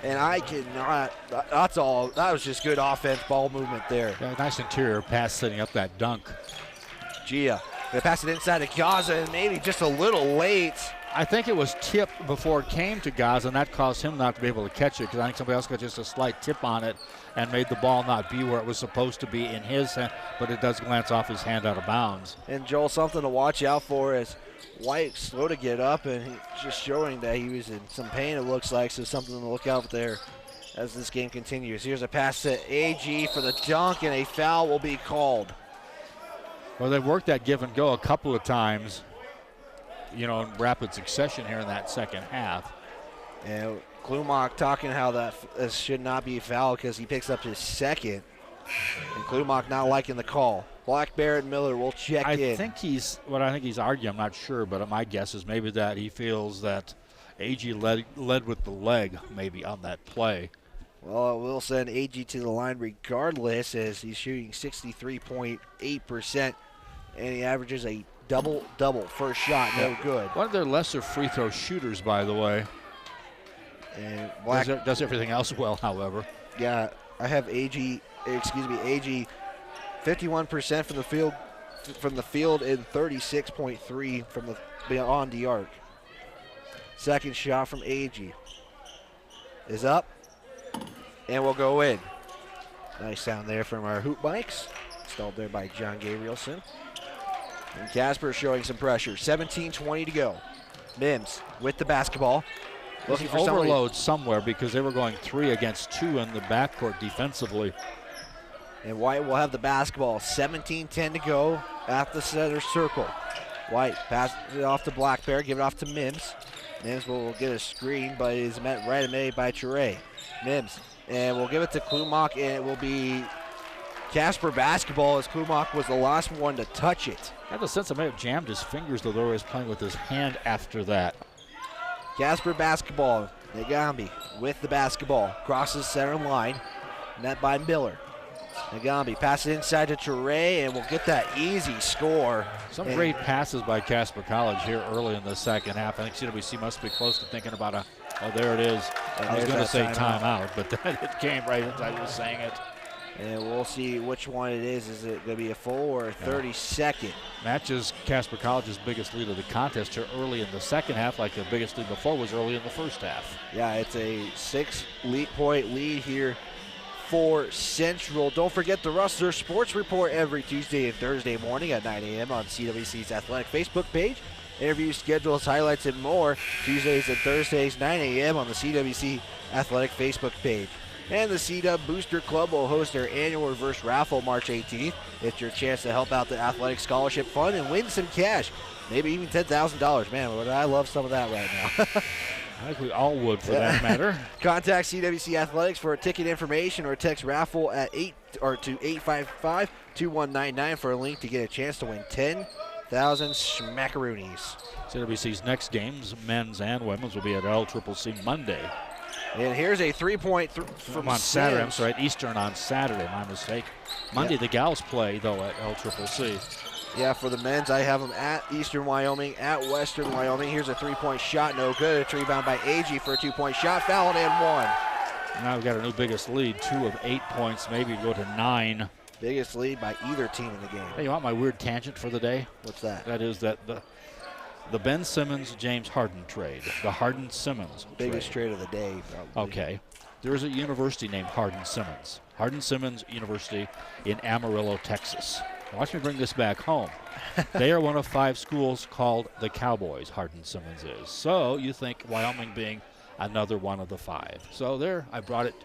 And I cannot, that's all, that was just good offense, ball movement there. Yeah, nice interior pass setting up that dunk. Gia gonna pass it inside to Gaza, and maybe just a little late. I think it was tipped before it came to Gaza, and that caused him not to be able to catch it because I think somebody else got just a slight tip on it and made the ball not be where it was supposed to be in his hand, but it does glance off his hand out of bounds. And Joel, something to watch out for is White slow to get up, and he's just showing that he was in some pain, it looks like, so something to look out there as this game continues. Here's a pass to AG for the dunk, and a foul will be called. Well, they worked that give and go a couple of times, you know, in rapid succession here in that second half. And Klumak talking how that should not be fouled because he picks up his second. And Klumak not liking the call. Black, Barrett, Miller will check in. I think he's arguing, I'm not sure, but my guess is maybe that he feels that AG led with the leg maybe on that play. Well, we'll send AG to the line regardless as he's shooting 63.8%, and he averages a double-double. First shot, no good. One of their lesser free throw shooters, by the way. And Black does everything else well, however. Yeah, I have AG 51% from the field and 36.3 from the beyond the arc. Second shot from AG is up and will go in. Nice sound there from our hoop mics, installed there by John Gabrielson. And Casper showing some pressure. 17:20 to go. Mims with the basketball. Looking for overload somewhere because they were going 3 against 2 in the backcourt defensively. And White will have the basketball. 17:10 to go at the center circle. White passes it off to Black Bear, give it off to Mims. Mims will get a screen, but it is met right away by Ture. Mims, and we'll give it to Klumak, and it will be Casper basketball as Klumak was the last one to touch it. I have the sense I may have jammed his fingers, though he was playing with his hand after that. Casper basketball. Nagambi with the basketball. Crosses center line. Net by Miller. Nagambi passes inside to Ture, and we'll get that easy score. Some great passes by Casper College here early in the second half. I think CWC must be close to thinking about oh, there it is. I was going to say timeout, but it came right as I was saying it. And we'll see which one it is. Is it going to be a full or a 30-second? Matches Casper College's biggest lead of the contest here early in the second half, like the biggest lead before was early in the first half. Yeah, it's a 6-point lead here for Central. Don't forget the Rustler Sports Report every Tuesday and Thursday morning at 9 a.m. on CWC's Athletic Facebook page. Interviews, schedules, highlights, and more Tuesdays and Thursdays, 9 a.m. on the CWC Athletic Facebook page. And the C-Dub Booster Club will host their annual reverse raffle March 18th. It's your chance to help out the Athletic Scholarship Fund and win some cash, maybe even $10,000. Man, would I love some of that right now. I think we all would for that matter. Contact CWC Athletics for ticket information or text raffle at 855-2199 for a link to get a chance to win 10,000 schmackaroonies. CWC's next games, men's and women's, will be at LCCC Monday. And here's a three-point from on Saturday. I'm sorry, Eastern on Saturday. My mistake. Monday, the gals play, though, at LCCC. Yeah, for the men's, I have them at Eastern Wyoming, at Western Wyoming. Here's a three-point shot, no good. It's rebound by AG for a two-point shot, fouled and one. Now we've got a new biggest lead, 2 of 8 points, maybe go to 9. Biggest lead by either team in the game. Hey, you want my weird tangent for the day? What's that? That is that the Ben Simmons-James Harden trade, the Harden-Simmons biggest trade of the day, probably. Okay. There is a university named Harden-Simmons. Harden-Simmons University in Amarillo, Texas. Now watch me bring this back home. They are one of 5 schools called the Cowboys, Harden-Simmons is. So you think Wyoming being another one of the 5. So there, I brought it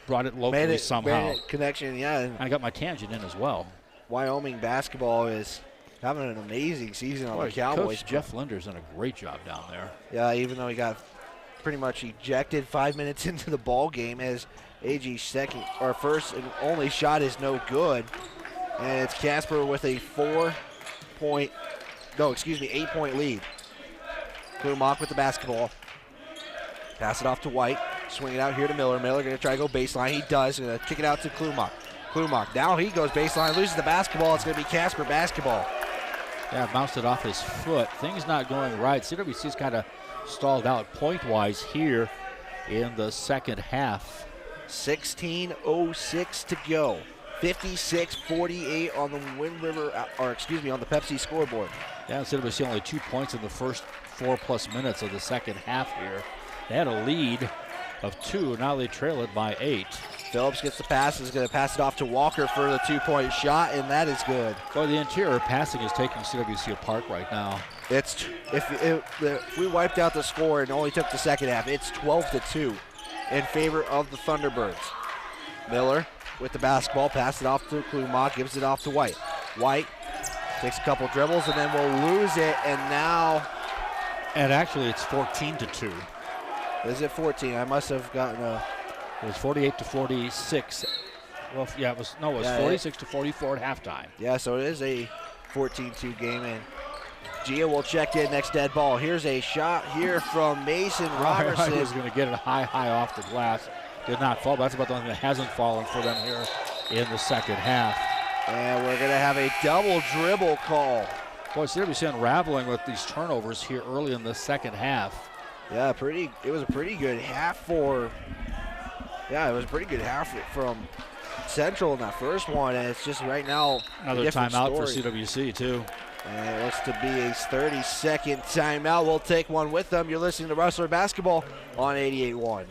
locally somehow. Made it connection, yeah. And I got my tangent in as well. Wyoming basketball is having an amazing season on the Cowboys. Coach Jeff Linder's done a great job down there. Yeah, even though he got pretty much ejected 5 minutes into the ball game, as AG's first and only shot is no good. And it's Casper with a 8-point lead. Klumak with the basketball. Pass it off to White. Swing it out here to Miller. Miller going to try to go baseline. He does. Going to kick it out to Klumak. Klumak, now he goes baseline, loses the basketball. It's going to be Casper basketball. Yeah, bounced it off his foot. Things not going right. CWC's kind of stalled out point-wise here in the second half. 16:06 to go. 56-48 on the on the Pepsi scoreboard. Yeah, CWC only 2 points in the first 4+ minutes of the second half here. They had a lead of 2. Now they trail it by 8. Phillips gets the pass, is going to pass it off to Walker for the 2-point shot, and that is good. Well, the interior passing is taking CWC apart right now. If we wiped out the score and only took the second half, it's 12-2 in favor of the Thunderbirds. Miller with the basketball, pass it off to Klumak, gives it off to White. White takes a couple dribbles and then will lose it, and now... And actually it's 14-2. Is it 14? I must have gotten a... It was 48-46. Well, yeah, it was 46-44 at halftime. Yeah, so it is a 14-2 game, and Gia will check in next dead ball. Here's a shot here from Mason Robertson. He was going to get it high off the glass. Did not fall. That's about the only thing that hasn't fallen for them here in the second half. And we're going to have a double dribble call. Boy, CWC unraveling with these turnovers here early in the second half. Yeah, it was a pretty good half for, it was a pretty good half from Central in that first one, and it's just right now another timeout for CWC too. And it looks to be a 30-second timeout. We'll take one with them. You're listening to Rustler Basketball on 88.1.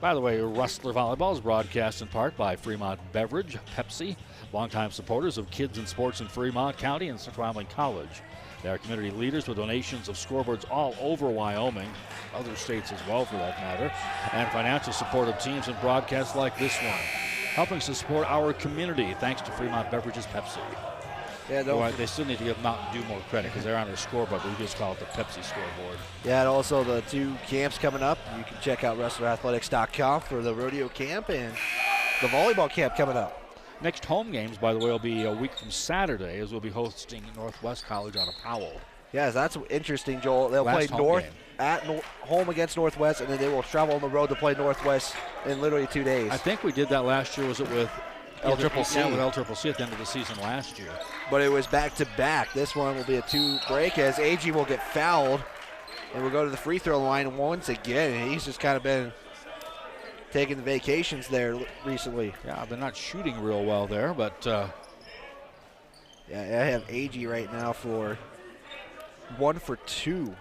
By the way, Rustler Volleyball is broadcast in part by Fremont Beverage, Pepsi, longtime supporters of kids and sports in Fremont County and Central Wyoming College. They are community leaders with donations of scoreboards all over Wyoming, other states as well for that matter, and financial support of teams and broadcasts like this one, helping to support our community thanks to Fremont Beverage's Pepsi. Yeah, they still need to give Mountain Dew more credit because they're on their scoreboard, but we just call it the Pepsi scoreboard. Yeah, and also the 2 camps coming up. You can check out WrestlerAthletics.com for the rodeo camp and the volleyball camp coming up. Next home games, by the way, will be a week from Saturday, as we'll be hosting Northwest College out of Powell. Yes, that's interesting, Joel. They'll play home against Northwest, and then they will travel on the road to play Northwest in literally 2 days. I think we did that last year. Was it with LCCC? Yeah, with LCCC at the end of the season last year. But it was back-to-back. This one will be a 2 break as AG will get fouled, and we'll go to the free throw line once again. He's just kind of been taking the vacations there recently. Yeah, they're not shooting real well there, but yeah, I have AG right now for 1 for 2.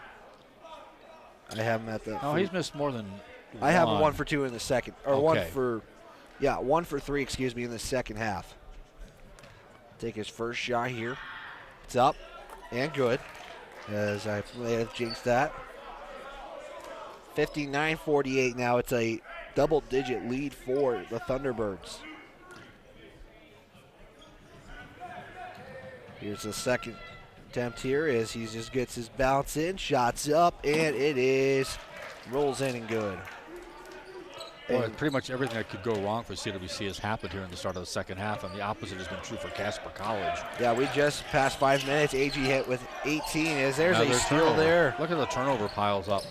I have him at the. No, he's missed more than. I have him 1 for 2 in the second, or okay. 1 for 3, in the second half. Take his first shot here. It's up and good, as I may have jinxed that. 59-48 now. It's a double-digit lead for the Thunderbirds. Here's the second attempt here as he just gets his bounce in, shots up, and it is rolls in and good. Well, pretty much everything that could go wrong for CWC has happened here in the start of the second half, and the opposite has been true for Casper College. Yeah, we just passed 5 minutes. AG hit with 18 as there's a steal turnover there. Look at the turnover piles up.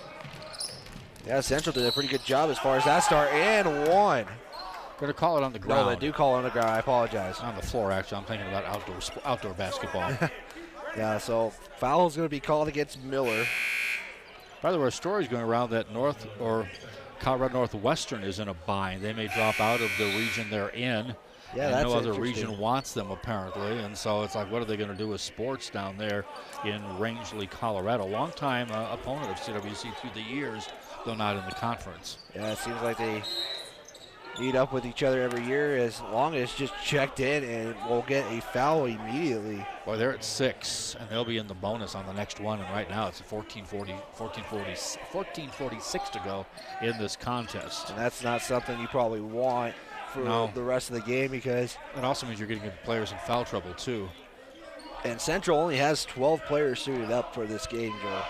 Yeah, Central did a pretty good job as far as that start, and 1. Going to call it on the ground. No, they do call it on the ground. I apologize. On the floor, actually. I'm thinking about outdoor basketball. Yeah, so foul is going to be called against Miller. By the way, a story's going around that Colorado Northwestern is in a bind. They may drop out of the region they're in. Yeah, and that's no other region wants them, apparently. And so it's like, what are they going to do with sports down there in Rangeley, Colorado? Longtime opponent of CWC through the years, though not in the conference. Yeah, it seems like they meet up with each other every year as long as it's just checked in, and we'll get a foul immediately. Well, they're at 6, and they'll be in the bonus on the next one. And right now it's 14:46 to go in this contest. And that's not something you probably want for the rest of the game, because it also means you're getting players in foul trouble too. And Central only has 12 players suited up for this game, Joe.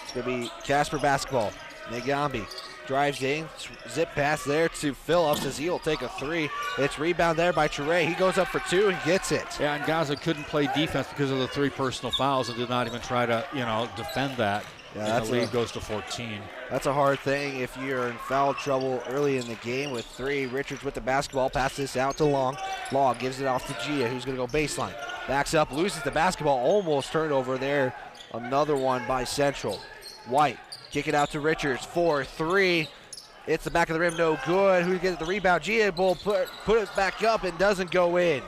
It's going to be Casper basketball. Nagambi drives in, zip pass there to Phillips as he'll take a 3. It's rebound there by Ture. He goes up for 2 and gets it. Yeah, and Gaza couldn't play defense because of the 3 personal fouls and did not even try to, defend that. Yeah, and the lead goes to 14. That's a hard thing if you're in foul trouble early in the game with 3. Richards with the basketball, passes this out to Long. Long gives it off to Gia, who's going to go baseline. Backs up, loses the basketball, almost turned over there. Another one by Central. White, kick it out to Richards, 4-3. It's the back of the rim, no good. Who gets the rebound? Gia will put it back up and doesn't go in.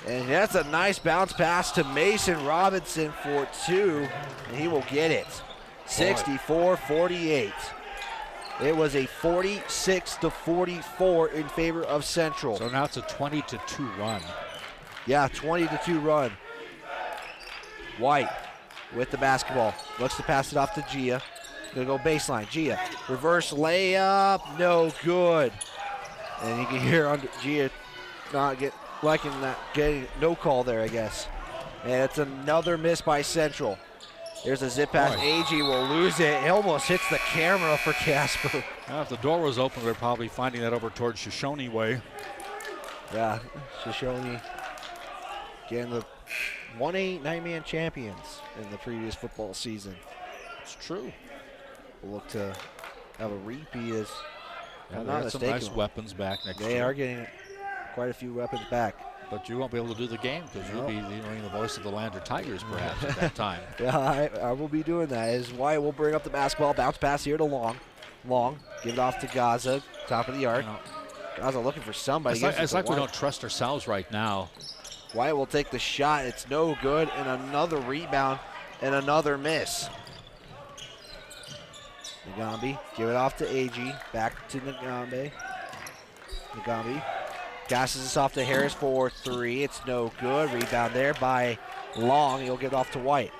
And that's a nice bounce pass to Mason Robinson for 2, and he will get it. 64-48. It was a 46-44 in favor of Central. So now it's a 20-2 run. Yeah, 20-2 run. White with the basketball. Looks to pass it off to Gia. Gonna go baseline. Gia, reverse layup, no good. And you can hear Gia not liking that, getting no call there, I guess. And it's another miss by Central. There's a zip pass. AG will lose it. It almost hits the camera for Casper. If the door was open, we're probably finding that over towards Shoshone way. Yeah, Shoshone. Again, the 1-8 nine-man champions in the previous football season. It's true. We'll look to have a repeat as Yeah, I'm they not got some mistaken. nice weapons back next year. They are getting quite a few weapons back. But you won't be able to do the game because you'll be the voice of the Lander Tigers perhaps at that time. Yeah, I will be doing that. As Wyatt will bring up the basketball. Bounce pass here to Long. Long. Give it off to Gaza. Top of the arc. Gaza looking for somebody. It's like we don't trust ourselves right now. Wyatt will take the shot. It's no good. And another rebound and another miss. Nagambi. Give it off to AG. Back to Nagambi. Nagambi. Passes this off to Harris for 3. It's no good. Rebound there by Long. He'll give it off to White.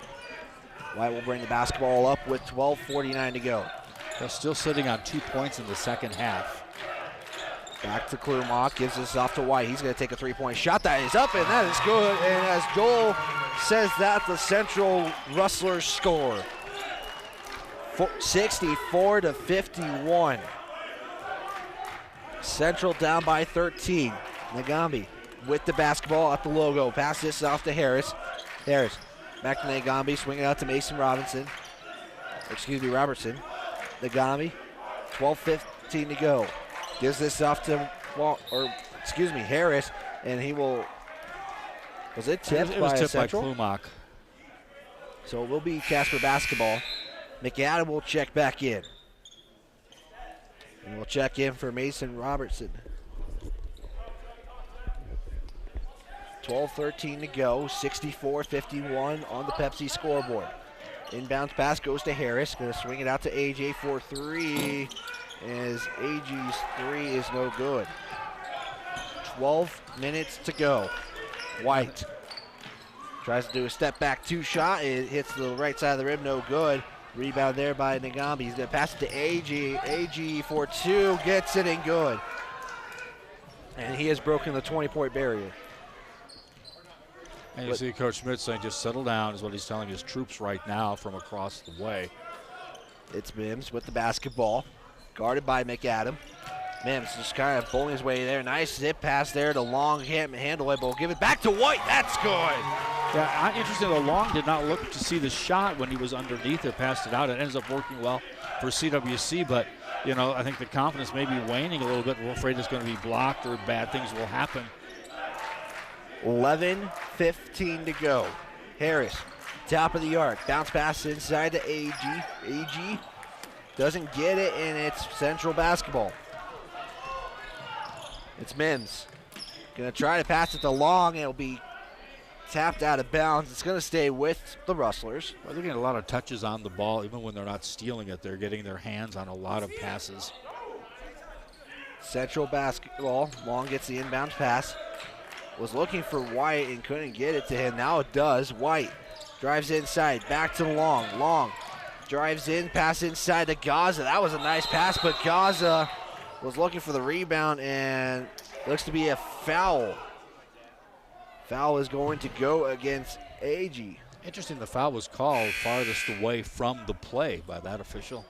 White will bring the basketball up with 12:49 to go. They're still sitting on 2 points in the second half. Back to Klumach. Gives this off to White. He's going to take a 3-point shot. That is up, and that is good. And as Joel says that, the Central Rustlers score. 64-51. Central down by 13. Nagambi with the basketball at the logo. Pass this off to Harris. Harris back to Nagambi. Swing it out to Mason Robinson. Robertson. Nagambi. 12:15 to go. Gives this off to Harris, and he will. Was it tipped It was by tipped by Central? Klumach. So it will be Casper basketball. McAdam will check back in. And we'll check in for Mason Robertson. 12:13 to go. 64-51 on the Pepsi scoreboard. Inbounds pass goes to Harris. Going to swing it out to AJ for 3. As AG's 3 is no good. 12 minutes to go. White tries to do a step back 2 shot. It hits the right side of the rim, no good. Rebound there by Nagambi. He's going to pass it to AG. AG for 2, gets it and good. And he has broken the 20-point barrier. And you see Coach Schmidt saying just settle down is what he's telling his troops right now from across the way. It's Mims with the basketball. Guarded by McAdam. Mims just kind of pulling his way there. Nice zip pass there to Long. Can't handle it, but we'll give it back to White. That's good. Yeah, interesting. Long did not look to see the shot when he was underneath it, passed it out. It ends up working well for CWC, but I think the confidence may be waning a little bit. We're afraid it's going to be blocked or bad things will happen. 11:15 to go. Harris, top of the arc. Bounce pass inside to AG. AG doesn't get it, and it's Central basketball. It's Mims. Going to try to pass it to Long. It'll be tapped out of bounds. It's going to stay with the Rustlers. Well, they're getting a lot of touches on the ball. Even when they're not stealing it, they're getting their hands on a lot of passes. Central basketball. Long gets the inbounds pass. Was looking for White and couldn't get it to him. Now it does. White drives inside. Back to Long. Long drives in. Pass inside to Gaza. That was a nice pass, but Gaza was looking for the rebound, and looks to be a foul. Foul is going to go against AG. Interesting, the foul was called farthest away from the play by that official.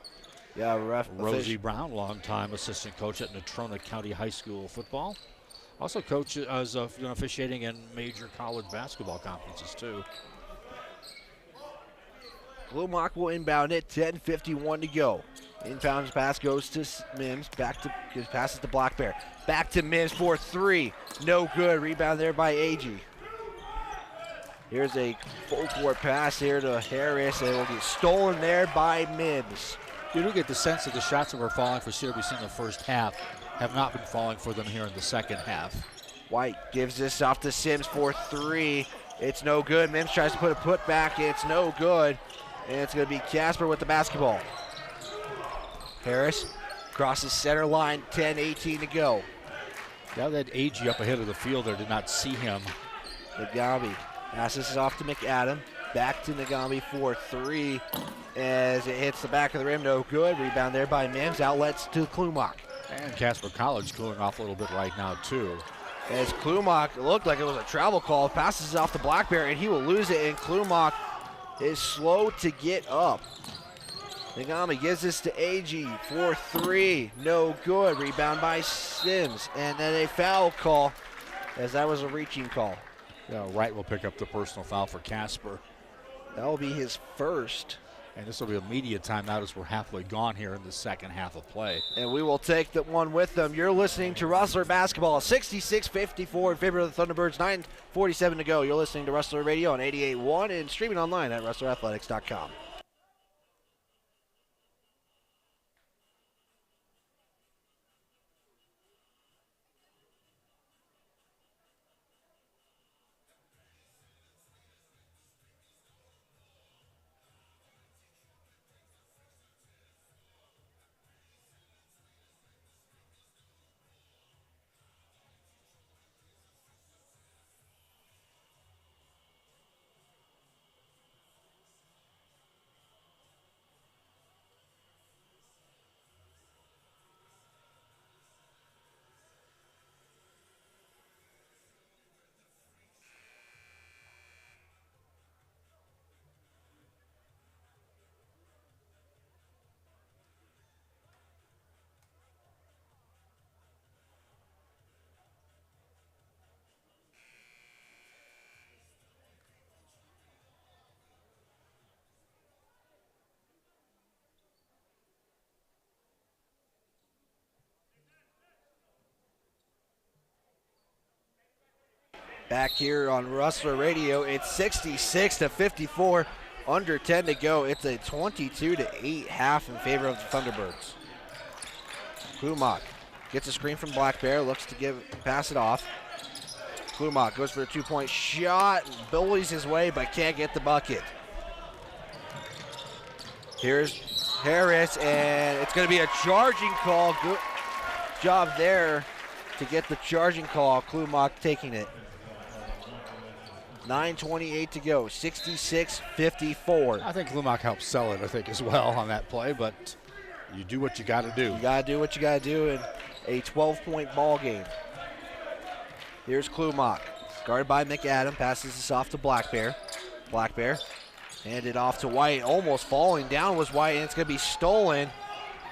Yeah, Rosie Brown, longtime assistant coach at Natrona County High School football. Also coach as officiating in major college basketball conferences too. Klumach will inbound it. 10:51 to go. Inbounds pass goes to Mims. Passes to Black Bear. Back to Mims for 3. No good. Rebound there by AG. Here's a full court pass here to Harris. It will get stolen there by Mims. You do get the sense that the shots that were falling for CWC in the first half have not been falling for them here in the second half. White gives this off to Sims for 3. It's no good. Mims tries to put a putback. It's no good. And it's going to be Casper with the basketball. Harris crosses center line. 10:18 to go. Now that AG up ahead of the field there, did not see him. Nagambi passes this off to McAdam. Back to Nagambi for 3 as it hits the back of the rim. No good. Rebound there by Mims. Outlets to Klumach. And Casper College cooling off a little bit right now too. As Klumach looked like it was a travel call, passes it off to Blackberry, and he will lose it. And Klumach is slow to get up. Nagami gives this to AG for 3. No good. Rebound by Sims. And then a foul call, as that was a reaching call. Yeah, Wright will pick up the personal foul for Casper. That will be his first. And this will be a media timeout as we're halfway gone here in the second half of play. And we will take the one with them. You're listening to Rustler Basketball, 66-54 in favor of the Thunderbirds, 9:47 to go. You're listening to Rustler Radio on 88.1 and streaming online at rustlerathletics.com. Back here on Rustler Radio, it's 66-54, under 10 to go. It's a 22-8 half in favor of the Thunderbirds. Klumak gets a screen from Black Bear, looks to pass it off. Klumak goes for a two-point shot, bullies his way, but can't get the bucket. Here's Harris, and it's going to be a charging call. Good job there to get the charging call. Klumak taking it. 9:28 to go, 66-54. I think Klumak helped sell it, I think, as well on that play, but you do what you got to do. You got to do what you got to do in a 12-point ball game. Here's Klumak, guarded by McAdam, passes this off to Black Bear. Black Bear handed off to White, almost falling down was White, and it's going to be stolen.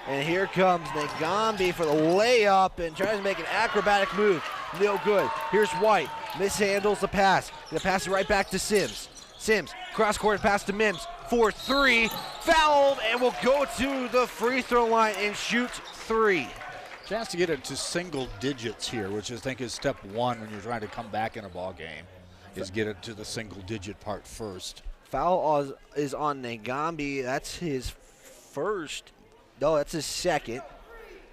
And here comes Nagami for the layup and tries to make an acrobatic move. No good. Here's White. Mishandles the pass. Gonna pass it right back to Sims. Sims, cross-court pass to Mims. 4-3. Fouled and will go to the free throw line and shoot 3. Chance to get it to single digits here, which I think is step one when you're trying to come back in a ball game, is get it to the single digit part first. Foul is on Nagami. That's his first. No, that's his second.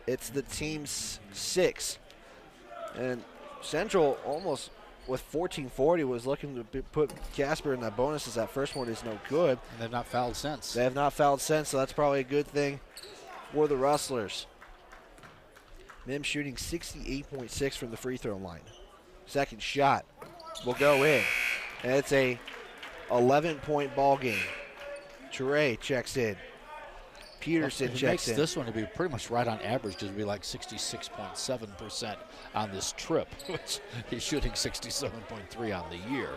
It's the team's 6th. And Central almost with 14:40 was looking to put Casper in that bonus, as that first one is no good. And they've not fouled since. They have not fouled since, so that's probably a good thing for the Rustlers. Mims shooting 68.6 from the free throw line. Second shot will go in. And it's a 11-point ball game. Ture checks in. Peterson checks makes in. This one to be pretty much right on average, to be like 66.7% on this trip, which he's shooting 67.3 on the year.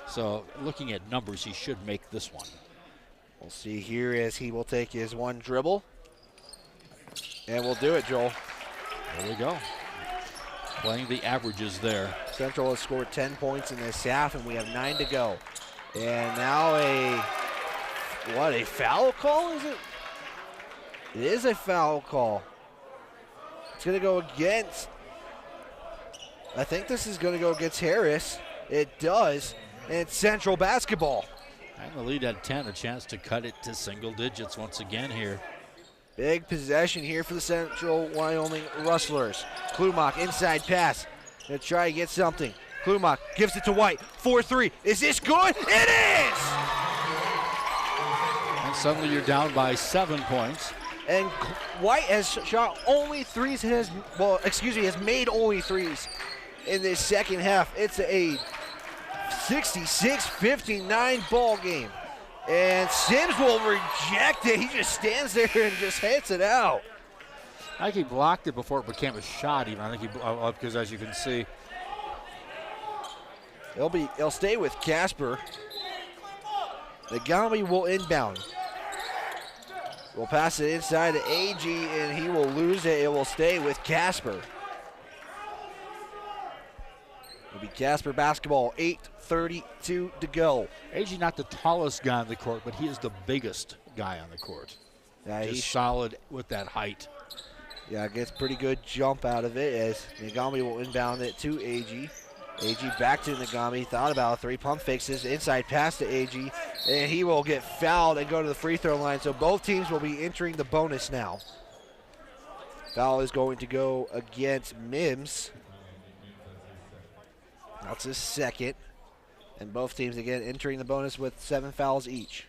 So looking at numbers, he should make this one. We'll see here as he will take his one dribble. And we'll do it, Joel. There we go. Playing the averages there. Central has scored 10 points in this half, and we have 9 to go. And now a foul call, is it? It is a foul call. It's going to go against, I think this is going to go against Harris. It does, and it's Central basketball. And the lead at 10, a chance to cut it to single digits once again here. Big possession here for the Central Wyoming Rustlers. Klumak, inside pass. Gonna try to get something. Klumak gives it to White. 4-3. Is this good? It is! And suddenly you're down by 7 points. And White has shot only threes, has made only threes in this second half. It's a 66-59 ball game. And Sims will reject it. He just stands there and just hits it out. I think he blocked it before it became a shot even. I think he, because as you can see. He'll stay with Casper. Nagami will inbound. We'll pass it inside to AG, and he will lose it. It will stay with Casper. It'll be Casper basketball, 8:32 to go. AG not the tallest guy on the court, but he is the biggest guy on the court. Yeah, Just solid with that height. Yeah, gets pretty good jump out of it as Nagami will inbound it to AG. AG back to Nagami, thought about 3 pump fixes, inside pass to AG, and he will get fouled and go to the free throw line. So both teams will be entering the bonus now. Foul is going to go against Mims. That's his second. And both teams again entering the bonus with 7 fouls each.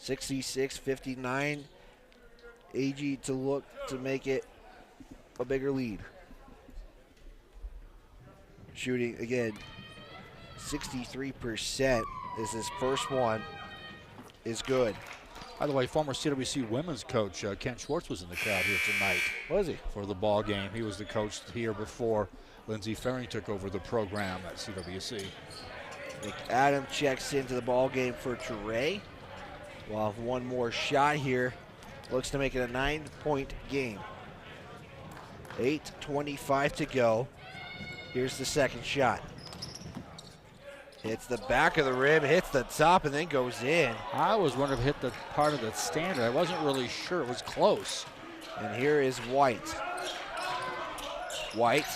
66-59. AG to look to make it a bigger lead. Shooting again, 63% is his first one. Is good. By the way, former CWC women's coach Ken Schwartz was in the crowd here tonight. Was he? For the ball game. He was the coach here before Lindsey Faring took over the program at CWC. Adam checks into the ball game for Trey. We'll have one more shot here. Looks to make it a 9-point game. 8:25 to go. Here's the second shot. Hits the back of the rim, hits the top, and then goes in. I was wondering if it hit the part of the standard. I wasn't really sure. It was close. And here is White. White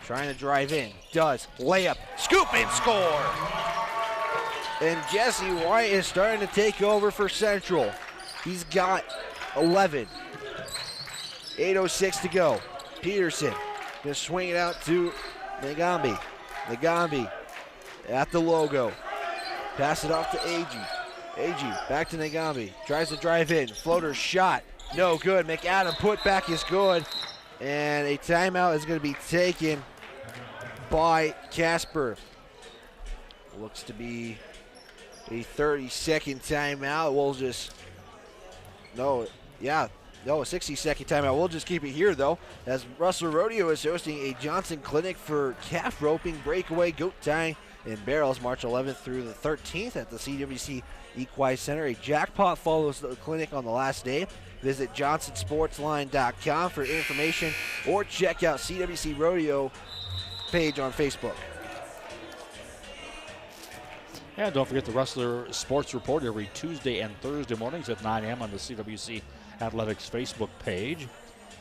trying to drive in. Does. Layup. Scoop and score. And Jesse White is starting to take over for Central. He's got 11. 8:06 to go. Peterson going to swing it out to Nagami. Nagami at the logo. Pass it off to AG. AG back to Nagami. Tries to drive in. Floater shot. No good. McAdam put back is good. And a timeout is going to be taken by Casper. Looks to be a 30-second timeout. We'll just... No, yeah. No, a 60-second timeout. We'll just keep it here, though, as Rustler Rodeo is hosting a Johnson Clinic for calf roping, breakaway, goat tying, and barrels March 11th through the 13th at the CWC Equine Center. A jackpot follows the clinic on the last day. Visit johnsonsportsline.com for information or check out CWC Rodeo page on Facebook. And don't forget the Rustler Sports Report every Tuesday and Thursday mornings at 9 a.m. on the CWC Athletics Facebook page.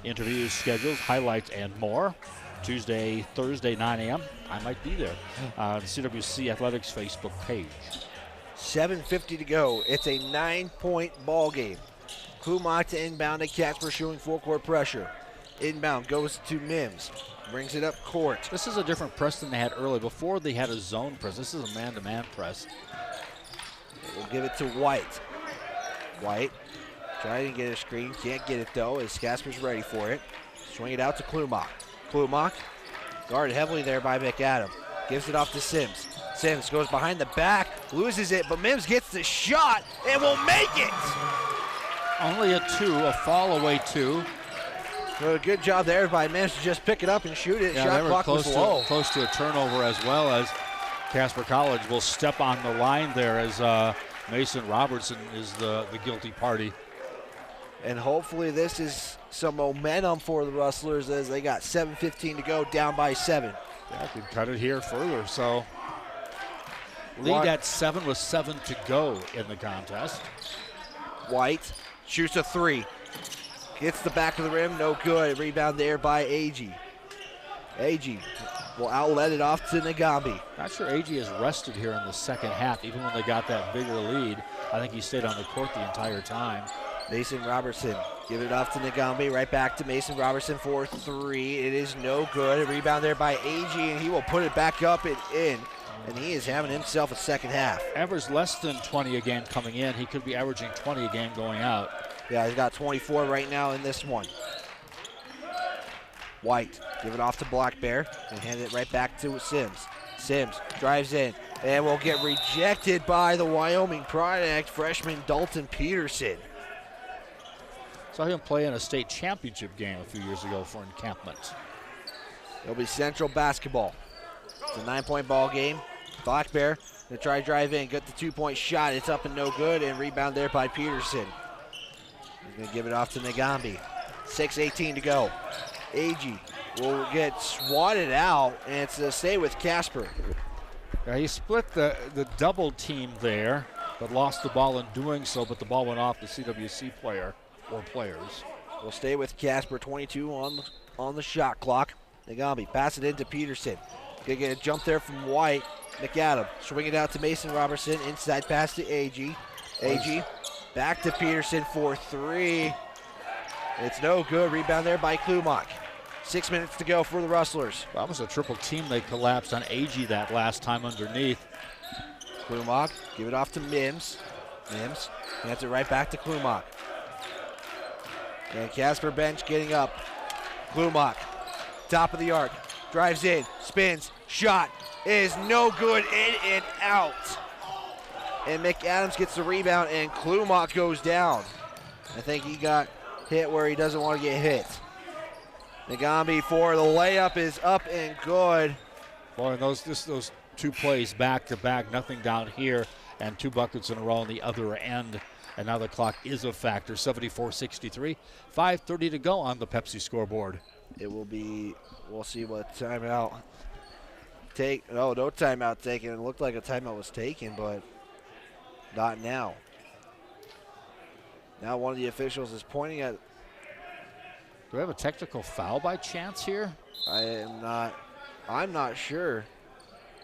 Interviews, schedules, highlights, and more. Tuesday, Thursday, 9 a.m. I might be there on the CWC Athletics Facebook page. 7:50 to go. It's a 9-point ball game. Kumar to inbound to Casper showing full-court pressure. Inbound goes to Mims. Brings it up court. This is a different press than they had early. Before they had a zone press. This is a man-to-man press. We'll give it to White. White trying to get a screen. Can't get it, though, as Casper's ready for it. Swing it out to Klumach. Klumach guarded heavily there by McAdam. Gives it off to Sims. Sims goes behind the back, loses it, but Mims gets the shot and will make it. Only a 2, a fall away 2. So good job there by Mims to just pick it up and shoot it. Yeah, Shot they were clock was low. close to a turnover, as well as Casper College will step on the line there as Mason Robertson is the guilty party. And hopefully this is some momentum for the Rustlers as they got 7:15 to go, down by 7. Yeah, can cut it here further. So lead at 7 with 7 to go in the contest. White shoots a 3. Hits the back of the rim, no good. Rebound there by AG. AG will outlet it off to Nagami. Not sure AG has rested here in the second half, even when they got that bigger lead. I think he stayed on the court the entire time. Mason Robertson, give it off to Nagami, right back to Mason Robertson for 3. It is no good. A rebound there by AG, and he will put it back up and in. And he is having himself a second half. Average less than 20 a game coming in. He could be averaging 20 a game going out. Yeah, he's got 24 right now in this one. White, give it off to Black Bear and hand it right back to Sims. Sims drives in and will get rejected by the Wyoming product freshman Dalton Peterson. Saw him play in a state championship game a few years ago for Encampment. It'll be Central basketball. It's a 9-point ball game. Black Bear to try to drive in, get the 2-point shot. It's up and no good, and rebound there by Peterson. He's going to give it off to Nagambi. 6:18 to go. Agee will get swatted out, and it's to stay with Casper. Yeah, he split the double team there, but lost the ball in doing so, but the ball went off the CWC player or players. We'll stay with Casper, 22 on the shot clock. Nagambi pass it into Peterson. Gonna get a jump there from White. McAdam swing it out to Mason Robertson. Inside pass to Agee. Agee back to Peterson for 3. It's no good. Rebound there by Klumak. 6 minutes to go for the Rustlers. That was a triple team. They collapsed on Agee that last time underneath. Klumak, give it off to Mims. Mims hands it right back to Klumak. And Casper bench getting up. Klumak, top of the arc, drives in, spins, shot is no good, in and out. And McAdams gets the rebound, and Klumak goes down. I think he got hit where he doesn't want to get hit. Nagambi for the layup is up and good. Boy, and those two plays back to back, nothing down here, and 2 buckets in a row on the other end. And now the clock is a factor, 74-63. 5:30 to go on the Pepsi scoreboard. It will be, we'll see what timeout no timeout taken. It looked like a timeout was taken, but not now. Now one of the officials is pointing at. Do we have a technical foul by chance here? I'm not sure.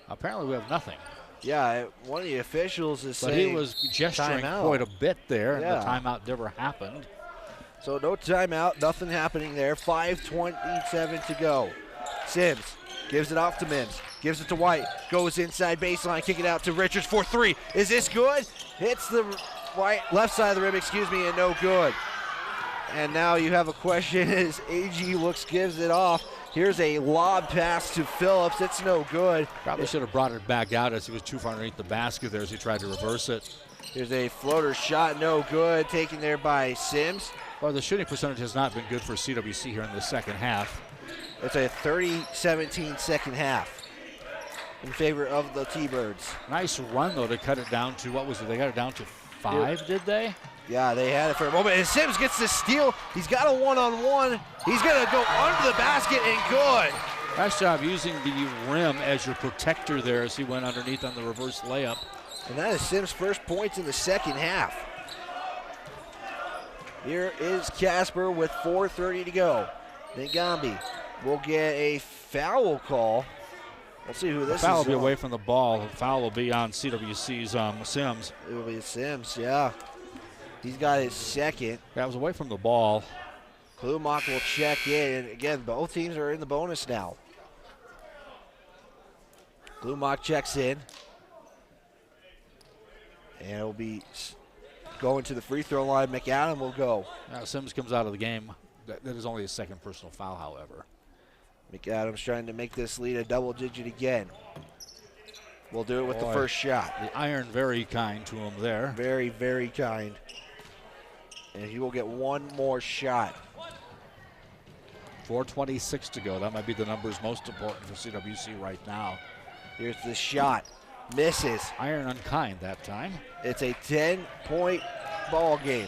Apparently we have nothing. Yeah, one of the officials is but saying he was gesturing timeout. Quite a bit there, Yeah. and the timeout never happened. So no timeout, nothing happening there. 5:27 to go. Sims gives it off to Mims, gives it to White, goes inside baseline, kick it out to Richards for 3. Is this good? Hits the left side of the rim, and no good. And now you have a question as Agee gives it off. Here's a lob pass to Phillips. It's no good. Probably should have brought it back out as he was too far underneath the basket there as he tried to reverse it. Here's a floater shot, no good, taken there by Sims. Well, the shooting percentage has not been good for CWC here in the second half. It's a 30-17 second half in favor of the T-Birds. Nice run, though, to cut it down to, what was it? They got it down to 5, did they? Yeah, they had it for a moment. And Sims gets the steal. He's got a one-on-one. He's going to go under the basket and good. Nice job using the rim as your protector there as he went underneath on the reverse layup. And that is Sims' first points in the second half. Here is Casper with 4:30 to go. Nagambi will get a foul call. Let's see who this is. The foul will be away from the ball. The foul will be on CWC's Sims. It will be Sims, yeah. He's got his second. That was away from the ball. Klumak will check in. And again, both teams are in the bonus now. Klumak checks in. And it'll be going to the free throw line. McAdam will go. Now Sims comes out of the game. That is only his second personal foul, however. McAdams trying to make this lead a double digit again. We'll do it with the first shot. The iron very kind to him there. Very, very kind. And he will get one more shot. 4:26 to go. That might be the numbers most important for CWC right now. Here's the shot. Misses. Iron unkind that time. It's a 10-point ball game.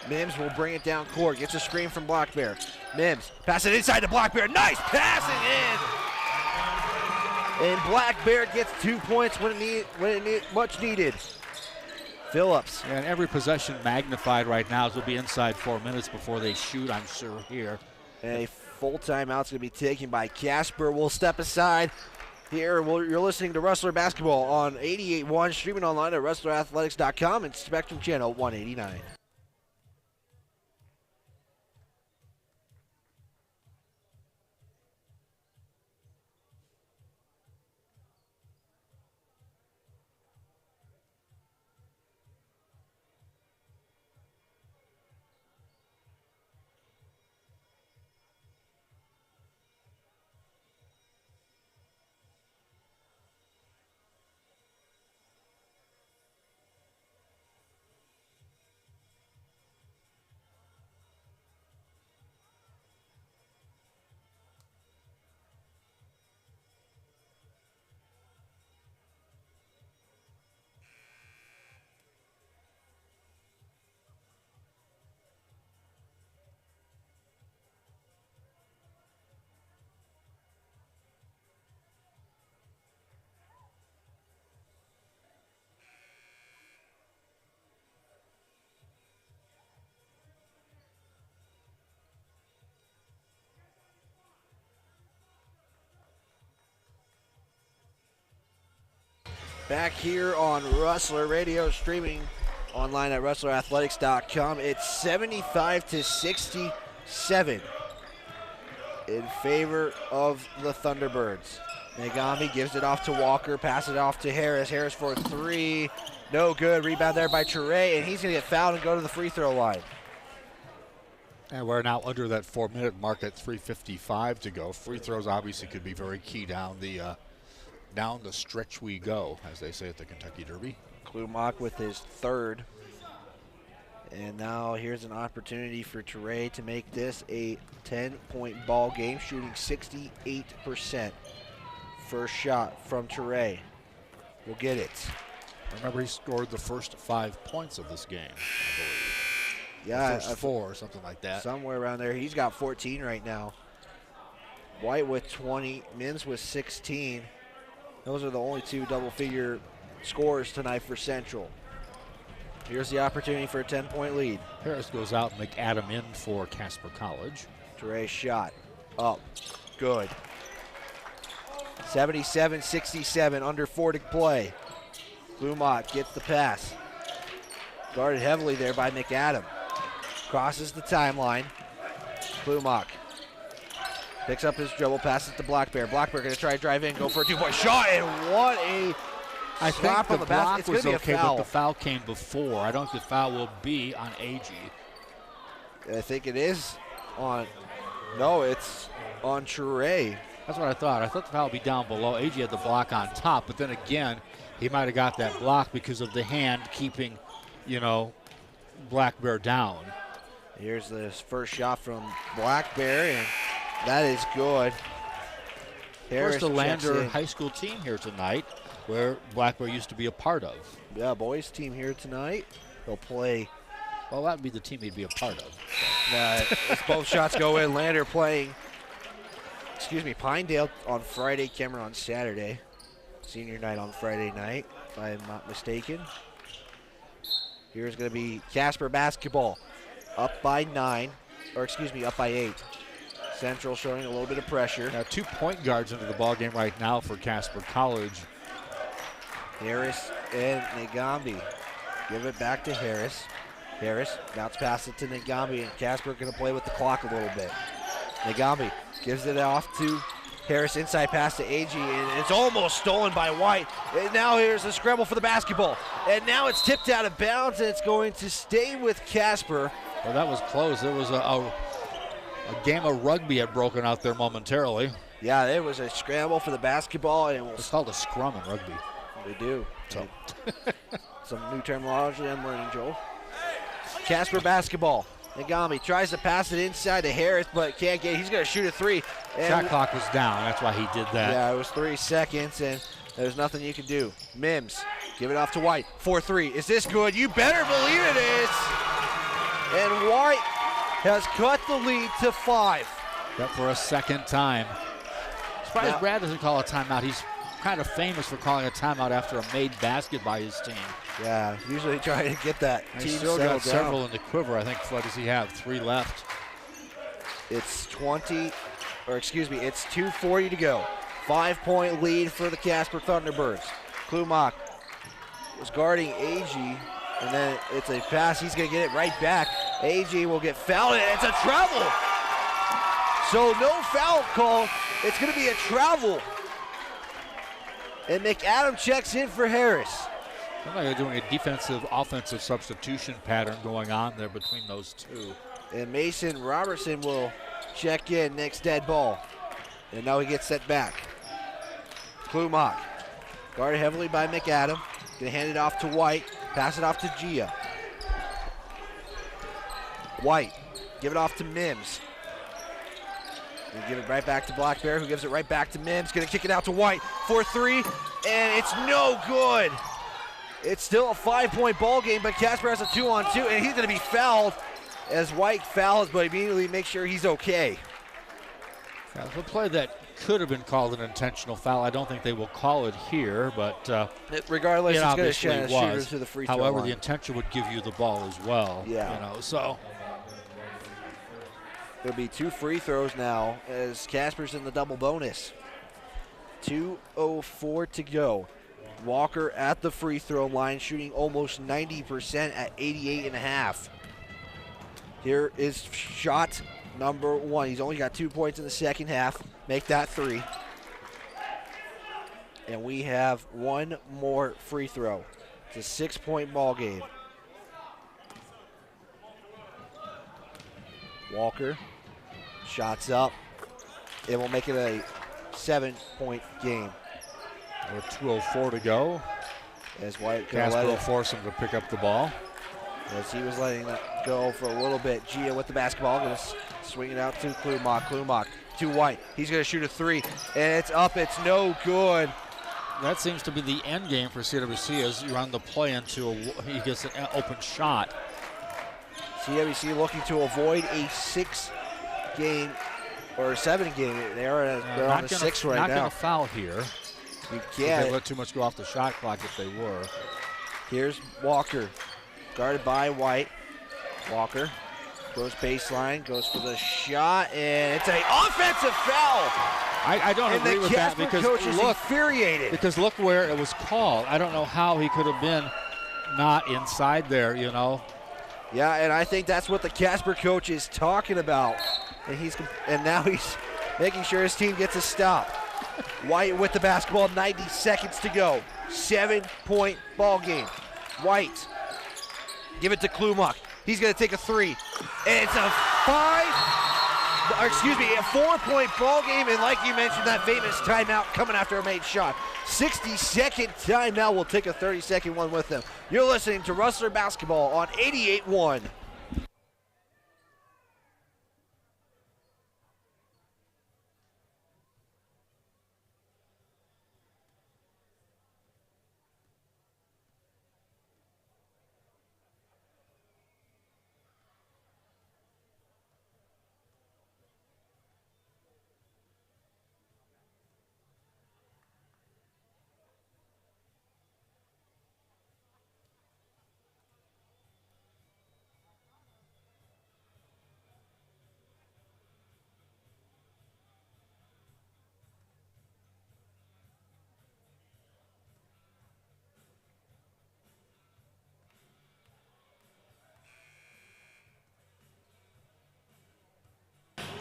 Mims will bring it down court. Gets a screen from Black Bear. Mims pass it inside to Black Bear. Nice passing in. And Black Bear gets 2 points much needed. Phillips. And every possession magnified right now. As will be inside 4 minutes before they shoot, I'm sure, here. And a full timeout's going to be taken by Casper. We'll step aside. Here, you're listening to Rustler Basketball on 88.1, streaming online at rustlerathletics.com and Spectrum Channel 189. Back here on Rustler Radio, streaming online at rustlerathletics.com. It's 75-67 in favor of the Thunderbirds. Nagami gives it off to Walker, passes it off to Harris. Harris for 3, no good. Rebound there by Ture, and he's going to get fouled and go to the free throw line. And we're now under that 4-minute mark at 3:55 to go. Free throws obviously could be very key down the stretch we go, as they say at the Kentucky Derby. Klumak with his 3rd. And now here's an opportunity for Ture to make this a 10-point ball game, shooting 68%. First shot from Ture. We'll get it. Remember, he scored the first 5 points of this game, I believe. Yeah, the first 4 or something like that. Somewhere around there. He's got 14 right now. White with 20, Mims with 16. Those are the only 2 double-figure scores tonight for Central. Here's the opportunity for a 10-point lead. Harris goes out and McAdam in for Casper College. Ture's shot up, good. 77-67, under 4 to play. Klumak gets the pass. Guarded heavily there by McAdam. Crosses the timeline. Klumak picks up his dribble, passes to Blackbear. Blackbear going to try to drive in, go for a 2-point shot, and what a I slap think on the the block basket. It's was going to be okay, a foul. but the foul came before. I don't think the foul will be on AG. I think it is on, no, it's on Ture. That's what I thought. I thought the foul would be down below. AG had the block on top, but then again, he might have got that block because of the hand keeping, Black Bear down. Here's this first shot from Black Bear, and that is good. First, the Lander in. High School team here tonight, where Black Bear used to be a part of. Yeah, boys team here tonight. They'll play. Well, that would be the team he'd be a part of. As both shots go in, Lander playing, Pinedale on Friday, Cameron on Saturday. Senior night on Friday night, if I am not mistaken. Here's going to be Casper basketball. Up by 9, up by 8. Central showing a little bit of pressure. Now 2 point guards into the ballgame right now for Casper College. Harris and Nagami. Give it back to Harris. Harris bounce pass it to Nagami, and Casper going to play with the clock a little bit. Nagami gives it off to Harris, inside pass to AG, and it's almost stolen by White. And now here's a scramble for the basketball. And now it's tipped out of bounds, and it's going to stay with Casper. Well, that was close. There was a game of rugby had broken out there momentarily. Yeah, there was a scramble for the basketball, and it's called a scrum in rugby. They do. So. Some new terminology I'm learning, Joel. Casper basketball. Nagami tries to pass it inside to Harris, but can't get it. He's going to shoot a 3. Shot clock was down. That's why he did that. Yeah, it was 3 seconds, and there's nothing you can do. Mims, give it off to White. 4-3. Is this good? You better believe it is. And White has cut the lead to 5. That for a second time. Surprised now, Brad doesn't call a timeout. He's kind of famous for calling a timeout after a made basket by his team. Yeah, usually trying to get that and team he's still settled got down. several in the quiver. I think, what does he have? 3 left. It's 2:40 to go. 5-point lead for the Casper Thunderbirds. Klumak was guarding AG, and then it's a pass. He's going to get it right back. AG will get fouled, and it's a travel. So no foul call. It's going to be a travel. And McAdam checks in for Harris. Sounds like they're doing a defensive-offensive substitution pattern going on there between those two. And Mason Robertson will check in next dead ball. And now he gets set back. Klumak, guarded heavily by McAdam. Gonna hand it off to White, pass it off to Gia. White, give it off to Mims. Gonna give it right back to Black Bear, who gives it right back to Mims. Gonna kick it out to White, 4-3, and it's no good. It's still a 5-point ball game, but Casper has a 2-on-2, and he's gonna be fouled as White fouls, but immediately makes sure he's okay. Yeah, it's a play that could have been called an intentional foul. I don't think they will call it here, but regardless, it it's going to obviously shoot was. to the free throw However, line. the intention would give you the ball as well. Yeah. So there'll be 2 free throws now as Casper's in the double bonus. 2:04 to go. Walker at the free throw line, shooting almost 90% at 88.5. Here is shot number 1. He's only got 2 points in the second half. Make that 3. And we have one more free throw. It's a 6-point ball game. Walker, shots up. It will make it a 7-point game. With 2:04 to go. As White Casper will force him to pick up the ball. As he was letting that go for a little bit. Gia with the basketball, going to swing it out to Klumach. Klumach to White. He's going to shoot a 3, and it's up. It's no good. That seems to be the end game for CWC as you run the play into he gets an open shot. CWC looking to avoid a 6-game or 7-game. They're on the 6 right now. Not going to foul here. You can't. They let too much go off the shot clock if they were. Here's Walker, guarded by White. Walker goes baseline, goes for the shot, and it's an offensive foul. I don't agree with that because coach is infuriated. Because look where it was called. I don't know how he could have been not inside there, you know. Yeah, and I think that's what the Casper coach is talking about. And now he's making sure his team gets a stop. White with the basketball, 90 seconds to go. 7-point ball game. White, give it to Klumach. He's going to take a 3. And it's a 4-point ball game. And like you mentioned, that famous timeout coming after a made shot. 60-second timeout. We'll take a 30-second one with them. You're listening to Rustler Basketball on 88.1.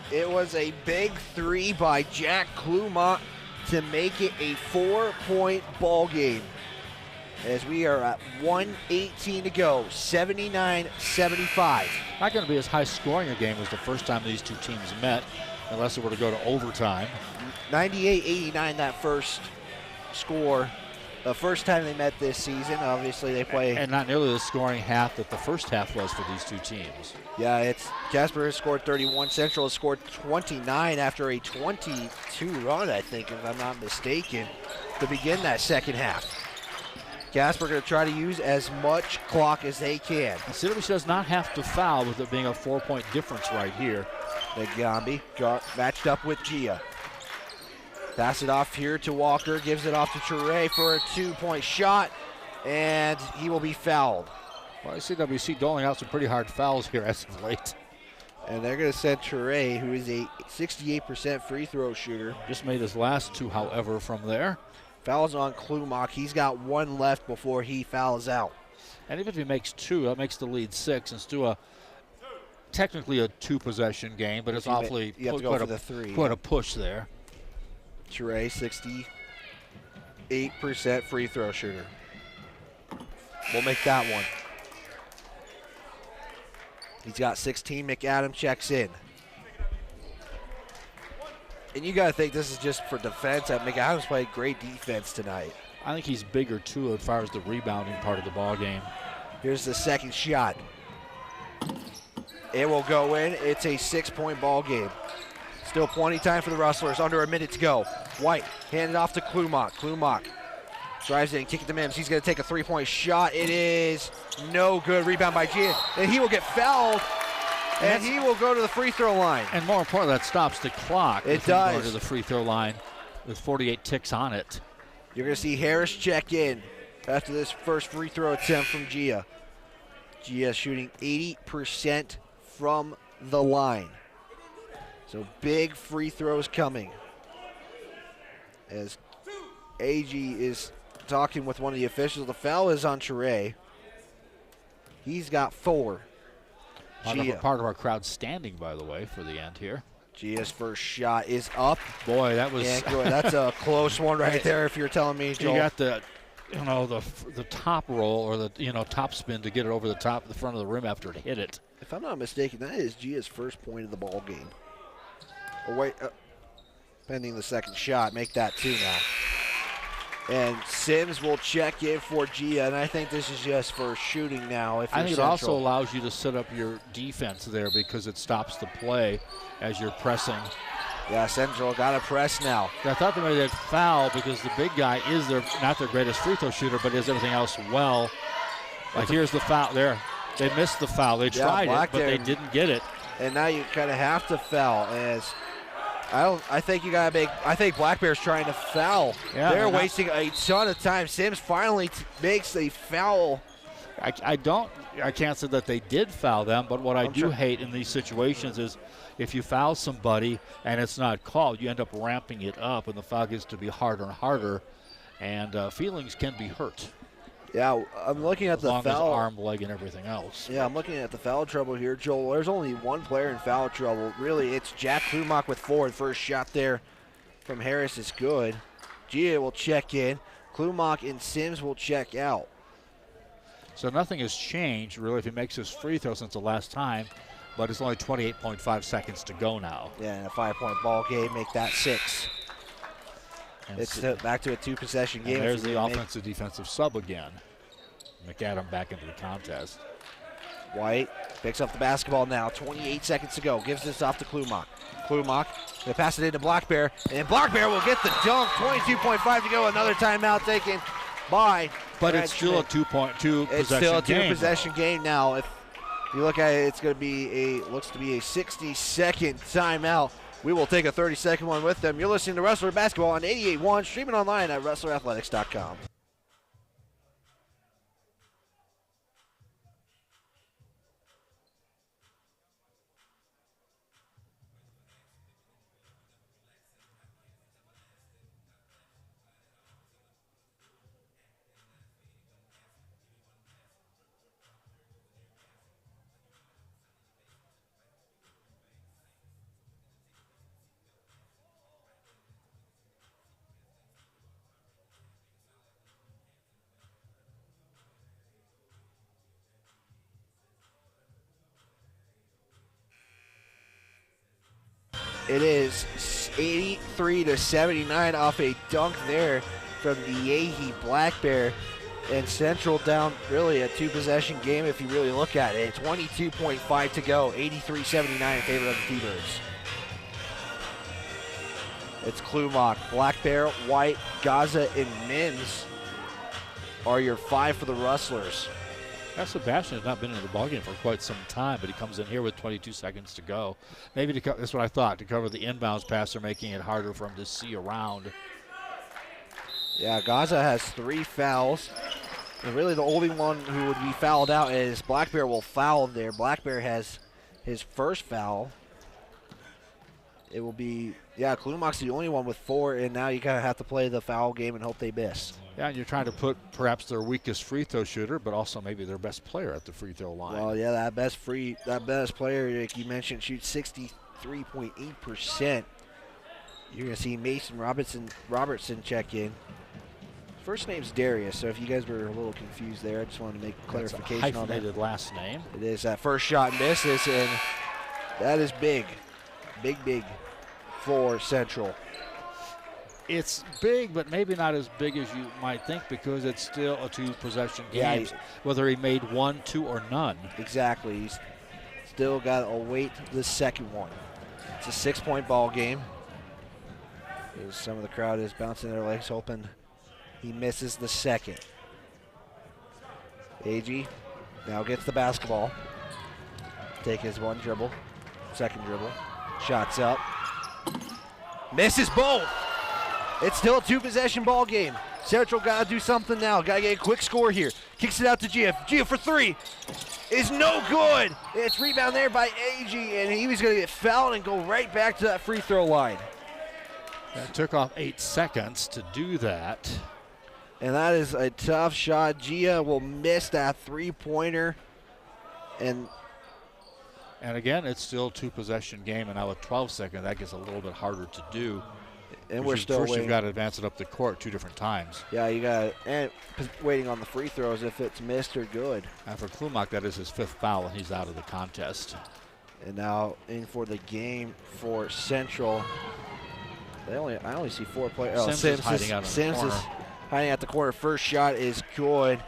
It was a big 3 by Jack Klumach to make it a 4-point ball game. As we are at 1:18 to go, 79-75. Not going to be as high scoring a game as the first time these two teams met, unless it were to go to overtime. 98-89 that first score. The first time they met this season, obviously they play. And not nearly the scoring half that the first half was for these two teams. Yeah, it's Casper has scored 31. Central has scored 29 after a 22 run, I think, if I'm not mistaken, to begin that second half. Casper going to try to use as much clock as they can. CWC does not have to foul with it being a 4-point difference right here. Nagambi matched up with Gia. Pass it off here to Walker, gives it off to Ture for a 2-point shot, and he will be fouled. Well, CWC doling out some pretty hard fouls here as of late. And they're going to send Ture, who is a 68% free throw shooter. Just made his last 2, however, from there. Fouls on Klumach. He's got 1 left before he fouls out. And even if he makes 2, that makes the lead 6. And still technically a 2-possession game, but it's awfully you have to go for the 3. Quite a push there. Ture, 68% free throw shooter. We'll make that one. He's got 16. McAdam checks in. And you got to think this is just for defense. McAdams played great defense tonight. I think he's bigger, too, as far as the rebounding part of the ball game. Here's the second shot. It will go in. It's a 6-point ball game. Still plenty of time for the Rustlers. Under a minute to go. White handed off to Klumach. Klumach drives in, kick it to Mims. He's going to take a 3-point shot. It is no good. Rebound by Gian. And he will get fouled. And he will go to the free throw line. And more importantly, that stops the clock. It does. Going to the free throw line with 48 ticks on it. You're going to see Harris check in after this first free throw attempt from Gia. Gia shooting 80% from the line. So big free throws coming. As AG is talking with one of the officials. The foul is on Chire. He's got 4. Part of our crowd standing, by the way, for the end here. Gia's first shot is up. Boy, that was... That's a close one right there, if you're telling me, Joel. You got the top roll or the top spin to get it over the front of the rim after it hit it. If I'm not mistaken, that is Gia's first point of the ball game. Oh, wait, pending the second shot, make that 2 now. And Sims will check in for Gia, and I think this is just for shooting now. I think it also allows you to set up your defense there because it stops the play as you're pressing. Yeah, Central got to press now. I thought they made that foul because the big guy is not their greatest free throw shooter, but does everything else well. Like here's the foul there. They missed the foul. They tried it, but they didn't get it. And now you kind of have to foul as I think you got to make. I think Black Bear's trying to foul. Yeah, they're wasting a ton of time. Sims finally makes a foul. I can't say that they did foul them, but what I do hate in these situations is if you foul somebody and it's not called, you end up ramping it up, and the foul gets to be harder and harder, and feelings can be hurt. Yeah, I'm looking at the foul. As long as arm, leg, and everything else. Yeah, I'm looking at the foul trouble here, Joel. There's only one player in foul trouble. Really, it's Jack Klumak with 4. The first shot there from Harris is good. Gia will check in. Klumak and Sims will check out. So nothing has changed, really, if he makes his free throw since the last time, but it's only 28.5 seconds to go now. Yeah, and a 5-point ball game, make that 6. And it's back to a 2-possession game. There's the offensive defensive sub again. McAdam back into the contest. White picks up the basketball now. 28 seconds to go. Gives this off to Klumak. Klumak, they pass it into Black Bear, and Black Bear will get the dunk. 22.5 to go. Another timeout taken by. But it's still a 2-2 possession game. It's still a 2-possession game now. If you look at it, it's going to be looks to be a 60-second timeout. We will take a 30-second one with them. You're listening to Wrestler Basketball on 88.1, streaming online at WrestlerAthletics.com. It is 83-79 off a dunk there from the Yehi Black Bear. And Central down really a 2-possession game if you really look at it. 22.5 to go, 83-79 in favor of the T-Birds. It's Klumak, Black Bear, White, Gaza, and Mims are your 5 for the Rustlers. Sebastian has not been in the ballgame for quite some time, but he comes in here with 22 seconds to go. Maybe that's what I thought, to cover the inbounds passer, making it harder for him to see around. Yeah, Gaza has 3 fouls. And really the only one who would be fouled out is Black Bear will foul there. Black Bear has his first foul. It will be, Klumak's the only one with 4, and now you kind of have to play the foul game and hope they miss. Yeah, and you're trying to put perhaps their weakest free throw shooter, but also maybe their best player at the free throw line. Well, yeah, that best player, like you mentioned, shoots 63.8%. You're going to see Mason Robertson check in. First name's Darius, so if you guys were a little confused there, I just wanted to make clarification on that. Hyphenated last name. It is. That first shot misses, and that is big. Big for Central. It's big, but maybe not as big as you might think because it's still a 2-possession game, whether he made 1, 2, or none. Exactly. He's still got to await the second one. It's a 6-point ball game. Some of the crowd is bouncing their legs, hoping he misses the second. AG now gets the basketball. Take his one dribble, second dribble. Shots up. Misses both. It's still a 2-possession ball game. Central got to do something now. Got to get a quick score here. Kicks it out to Gia. Gia for 3 is no good. It's rebound there by AG, and he was going to get fouled and go right back to that free throw line. It took off 8 seconds to do that. And that is a tough shot. Gia will miss that three-pointer. And again, it's still 2-possession game, and now with 12 seconds, that gets a little bit harder to do. And we're still first waiting. You've got to advance it up the court 2 different times. Yeah, you got and waiting on the free throws if it's missed or good. And for Klumak, that is his 5th foul, and he's out of the contest. And now in for the game for Central. I only see 4 players. Oh, Sims is hiding out in the corner. Is hiding at the corner. First shot is good.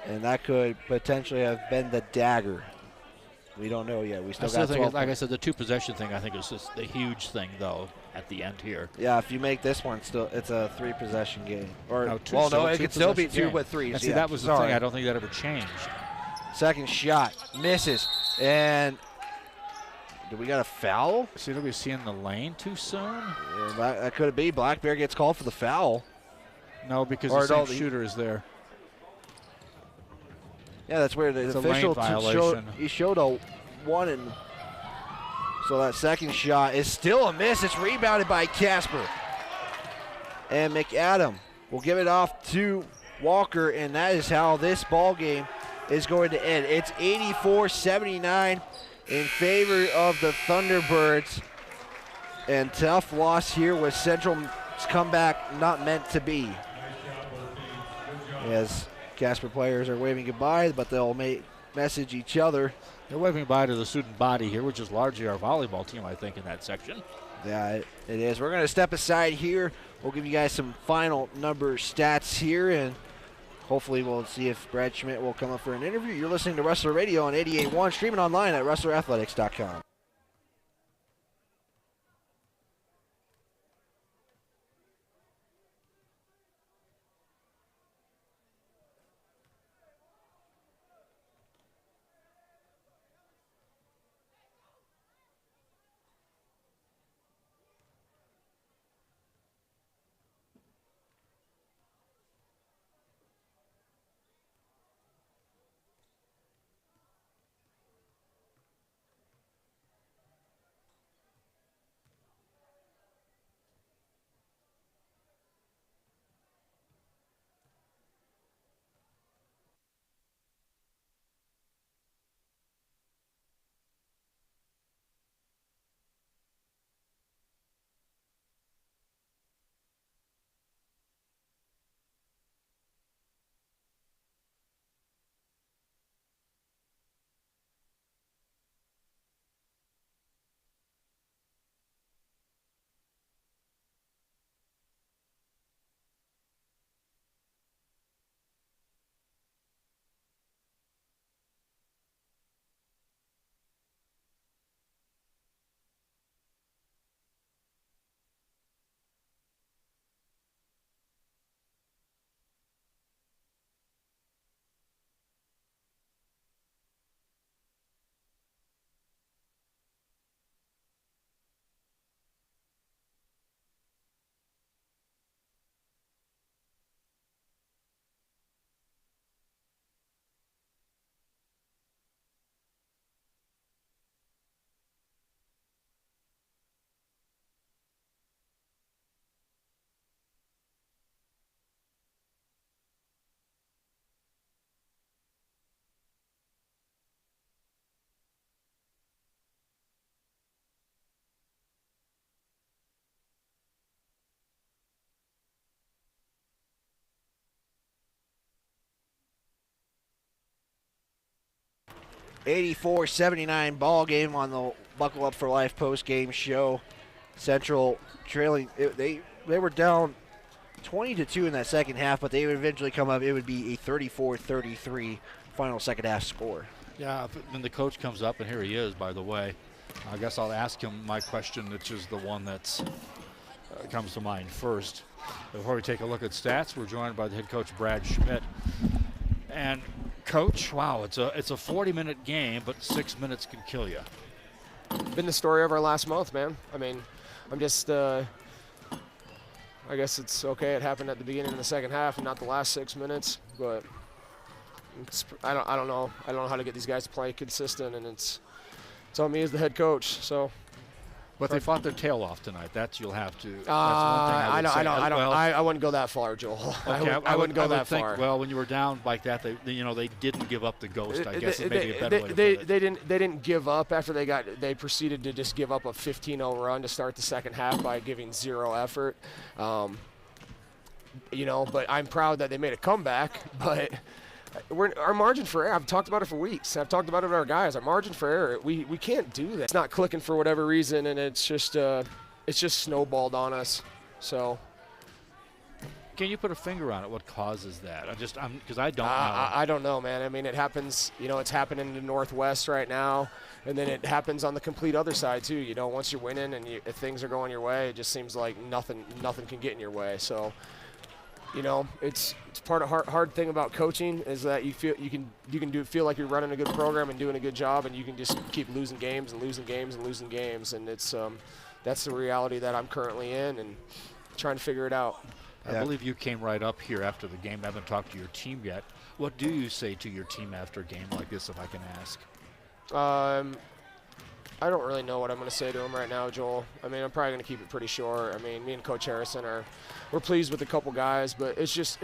And that could potentially have been the dagger. We don't know yet. We still got 12. Like I said, the 2-possession thing, I think, is just the huge thing, though, at the end here. Yeah, if you make this one, still it's a 3-possession game. Or No, it could still be 2 with 3s. And see, that was the thing. I don't think that ever changed. Second shot misses, and do we got a foul? See, did we see in the lane too soon? Yeah, that could be. Black Bear gets called for the foul. No, because the same shooter is there. Yeah, that's where the official showed a 1, and so that second shot is still a miss. It's rebounded by Casper, and McAdam will give it off to Walker, and that is how this ball game is going to end. It's 84-79 in favor of the Thunderbirds, and tough loss here with Central's comeback not meant to be. As Casper players are waving goodbye, but they'll message each other. They're waving bye to the student body here, which is largely our volleyball team, I think, in that section. Yeah, it is. We're going to step aside here. We'll give you guys some final number stats here, and hopefully we'll see if Brad Schmidt will come up for an interview. You're listening to Wrestler Radio on 88.1, streaming online at WrestlerAthletics.com. $84-79 ball game on the Buckle Up for Life post-game show. Central trailing. They were down 20-2 in that second half, but they would eventually come up. It would be a 34-33 final second half score. Yeah, then the coach comes up, and here he is, by the way. I guess I'll ask him my question, which is the one that comes to mind first. Before we take a look at stats, we're joined by the head coach, Brad Schmidt. And Coach, wow, it's a 40-minute game, but 6 minutes can kill you. Been the story of our last month, man. I mean, I'm just, I guess it's okay. It happened at the beginning of the second half and not the last 6 minutes, but I don't know. I don't know how to get these guys to play consistent, and it's on me as the head coach. So But they fought their tail off tonight. You'll have to. That's one thing I would say. I wouldn't go that far, Joel. Okay, I wouldn't go that think, far. Well, when you were down like that, they didn't give up the ghost. I guess is maybe a better way to put they it. didn't give up after they proceeded to just give up a 15-0 run to start the second half by giving zero effort. But I'm proud that they made a comeback. But our margin for error, I've talked about it for weeks. I've talked about it with our guys. Our margin for error, we can't do that. It's not clicking for whatever reason, and it's just snowballed on us. So. Can you put a finger on it? What causes that? Because I don't know. I don't know, man. I mean, it happens. It's happening in the Northwest right now, and then it happens on the complete other side too. Once you're winning and if things are going your way, it just seems like nothing can get in your way. So. It's part of hard thing about coaching is that you feel like you're running a good program and doing a good job, and you can just keep losing games and losing games and losing games, and it's that's the reality that I'm currently in and trying to figure it out. I believe you came right up here after the game. I haven't talked to your team yet. What do you say to your team after a game like this, if I can ask? I don't really know what I'm going to say to him right now, Joel. I mean, I'm probably going to keep it pretty short. I mean, me and Coach Harrison we're pleased with a couple guys, but it's just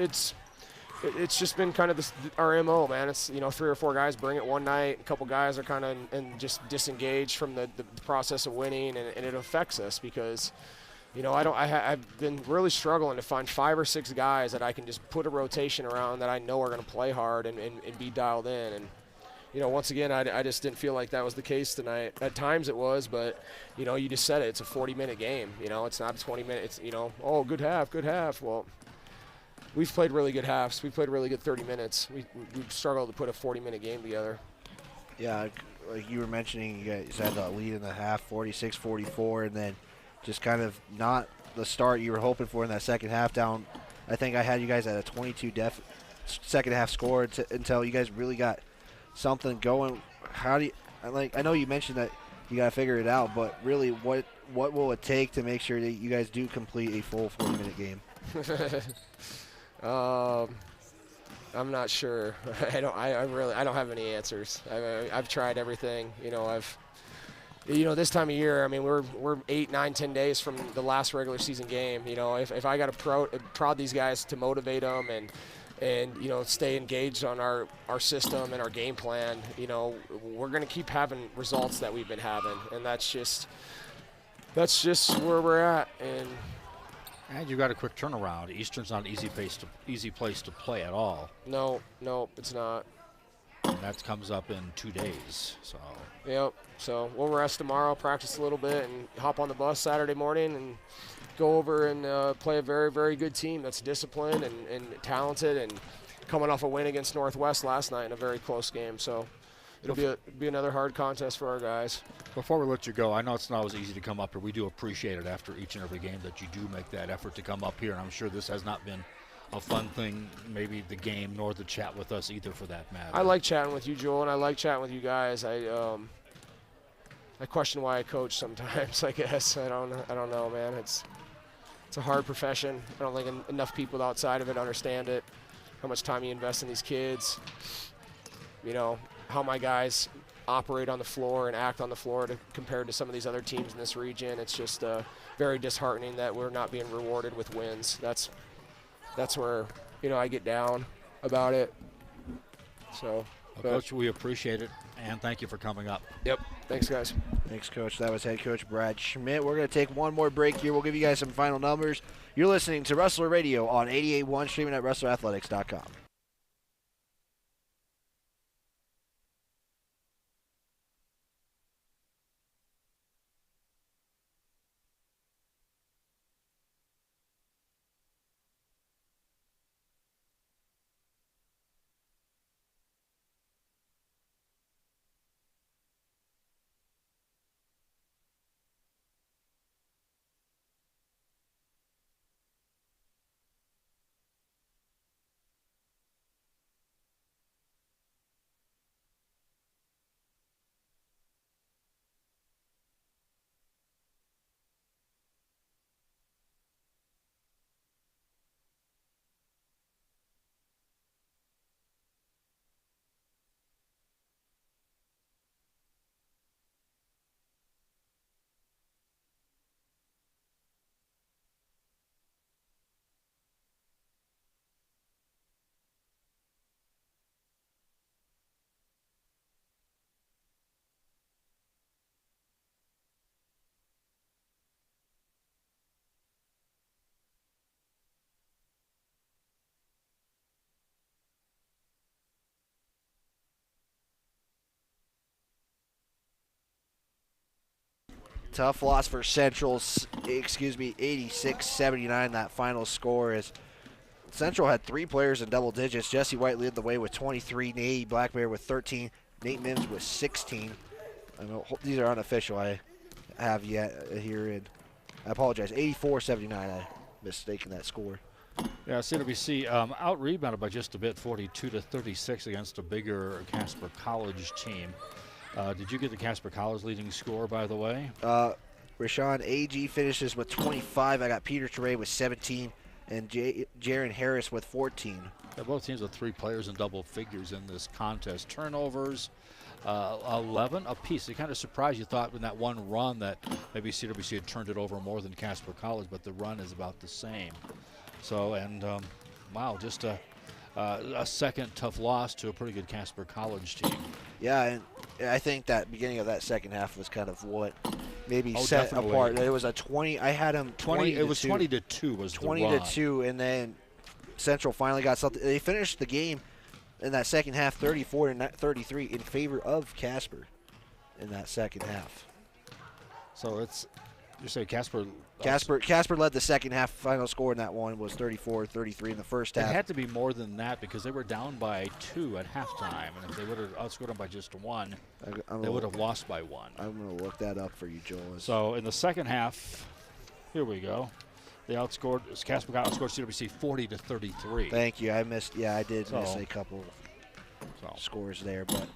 been kind of our MO, man. It's 3 or 4 guys bring it one night, a couple guys are kind of and just disengaged from the process of winning, and it affects us because. I've been really struggling to find 5 or 6 guys that I can just put a rotation around that I know are going to play hard and be dialed in. And, once again, I just didn't feel like that was the case tonight. At times it was, but, you just said it. It's a 40-minute game. It's not a 20 minutes. Good half. Well, we've played really good halves. We've played really good 30 minutes. We've struggled to put a 40-minute game together. Yeah, like you were mentioning, you guys had the lead in the half, 46-44, and then just kind of not the start you were hoping for in that second half down. I think I had you guys at a 22 second half score until you guys really got something going. How do you I know you mentioned that you got to figure it out, but really what will it take to make sure that you guys do complete a full 40-minute game? I'm not sure. I don't have any answers. I've tried everything. This time of year, I mean, we're 8, 9, 10 days from the last regular season game. If I got to prod these guys to motivate them and stay engaged on our system and our game plan, we're going to keep having results that we've been having, and that's just where we're at. And you got a quick turnaround. Eastern's not an easy place to play at all. No, it's not. And that comes up in 2 days. So. Yep. So we'll rest tomorrow, practice a little bit, and hop on the bus Saturday morning and go over and play a very, very good team that's disciplined and talented and coming off a win against Northwest last night in a very close game. So it'll be another hard contest for our guys. Before we let you go, I know it's not always easy to come up here. We do appreciate it after each and every game that you do make that effort to come up here, and I'm sure this has not been a fun thing, maybe the game, nor the chat with us either, for that matter. I like chatting with you, Joel, and I like chatting with you guys. I question why I coach sometimes. I guess I don't know, man. It's a hard profession. I don't think enough people outside of it understand it. How much time you invest in these kids. How my guys operate on the floor and act on the floor compared to some of these other teams in this region. It's just very disheartening that we're not being rewarded with wins. That's where, I get down about it. So, Coach, we appreciate it, and thank you for coming up. Yep. Thanks, guys. Thanks, Coach. That was head coach Brad Schmidt. We're going to take one more break here. We'll give you guys some final numbers. You're listening to Wrestler Radio on 88.1, streaming at WrestlerAthletics.com. Tough loss for Central, 86-79, that final score. As Central had 3 players in double digits. Jesse White led the way with 23, Nate Blackbear with 13, Nate Mims with 16. These are unofficial. I have yet here, and I apologize. 84-79. I mistaken that score. Yeah, CWC out-rebounded by just a bit, 42-36 against a bigger Casper College team. Did you get the Casper College leading score, by the way? Rashawn A.G. finishes with 25. I got Peter Teray with 17 and Jaron Harris with 14. Yeah, both teams with 3 players in double figures in this contest. Turnovers, 11 apiece. It kind of surprised you. Thought in that one run that maybe CWC had turned it over more than Casper College, but the run is about the same. So, and wow, just a second tough loss to a pretty good Casper College team. Yeah, and I think that beginning of that second half was kind of what maybe set definitely. apart. It was a 20. I had them 20. It was 20-2 was 20-2, and then Central finally got something. They finished the game in that second half 34-33 in favor of Casper in that second half. So it's, you say Casper led the second half. Final score in that one was 34-33 in the first half. It had to be more than that because they were down by 2 at halftime, and if they would have outscored them by just 1, they would have lost by 1. I'm going to look that up for you, Joel. So in the second half, here we go. They outscored Casper outscored CWC 40-33. Thank you. I missed. Yeah, I did miss a couple scores there, but.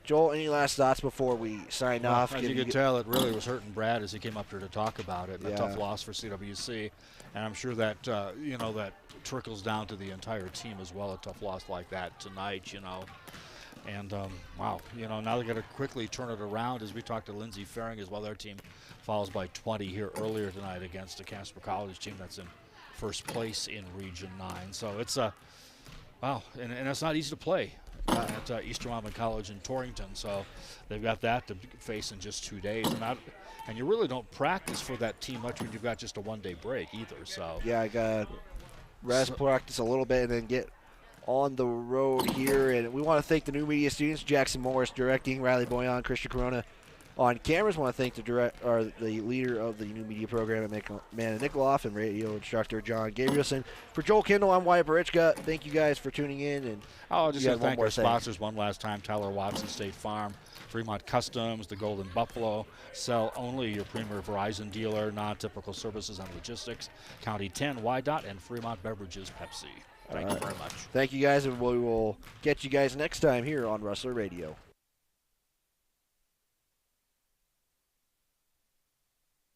Joel, any last thoughts before we sign off? As you could tell, it really was hurting Brad as he came up here to talk about it. A tough loss for CWC, and I'm sure that that trickles down to the entire team as well. A tough loss like that tonight, and wow, now they got to quickly turn it around. As we talked to Lindsey Faring as well, their team falls by 20 here earlier tonight against a Casper College team that's in first place in Region 9. So it's wow, and it's not easy to play at Eastern Wyoming College in Torrington, so they've got that to face in just 2 days, and you really don't practice for that team much when you've got just a one-day break either. So yeah, I got rest, practice a little bit, and then get on the road here. And we want to thank the new media students: Jackson Morris directing, Riley Boyan, Christian Corona on cameras. Want to thank the leader of the new media program at Amanda Nikoloff and radio instructor John Gabrielson. For Joel Kendall, I'm Wyatt Barichka. Thank you guys for tuning in. And I'll just thank our sponsors one last time: Tyler Watson State Farm, Fremont Customs, the Golden Buffalo, Sell Only, your premier Verizon dealer, non-typical services and logistics, County 10, YDOT, and Fremont Beverages Pepsi. Thank you very much. Thank you guys, and we will get you guys next time here on Rustler Radio.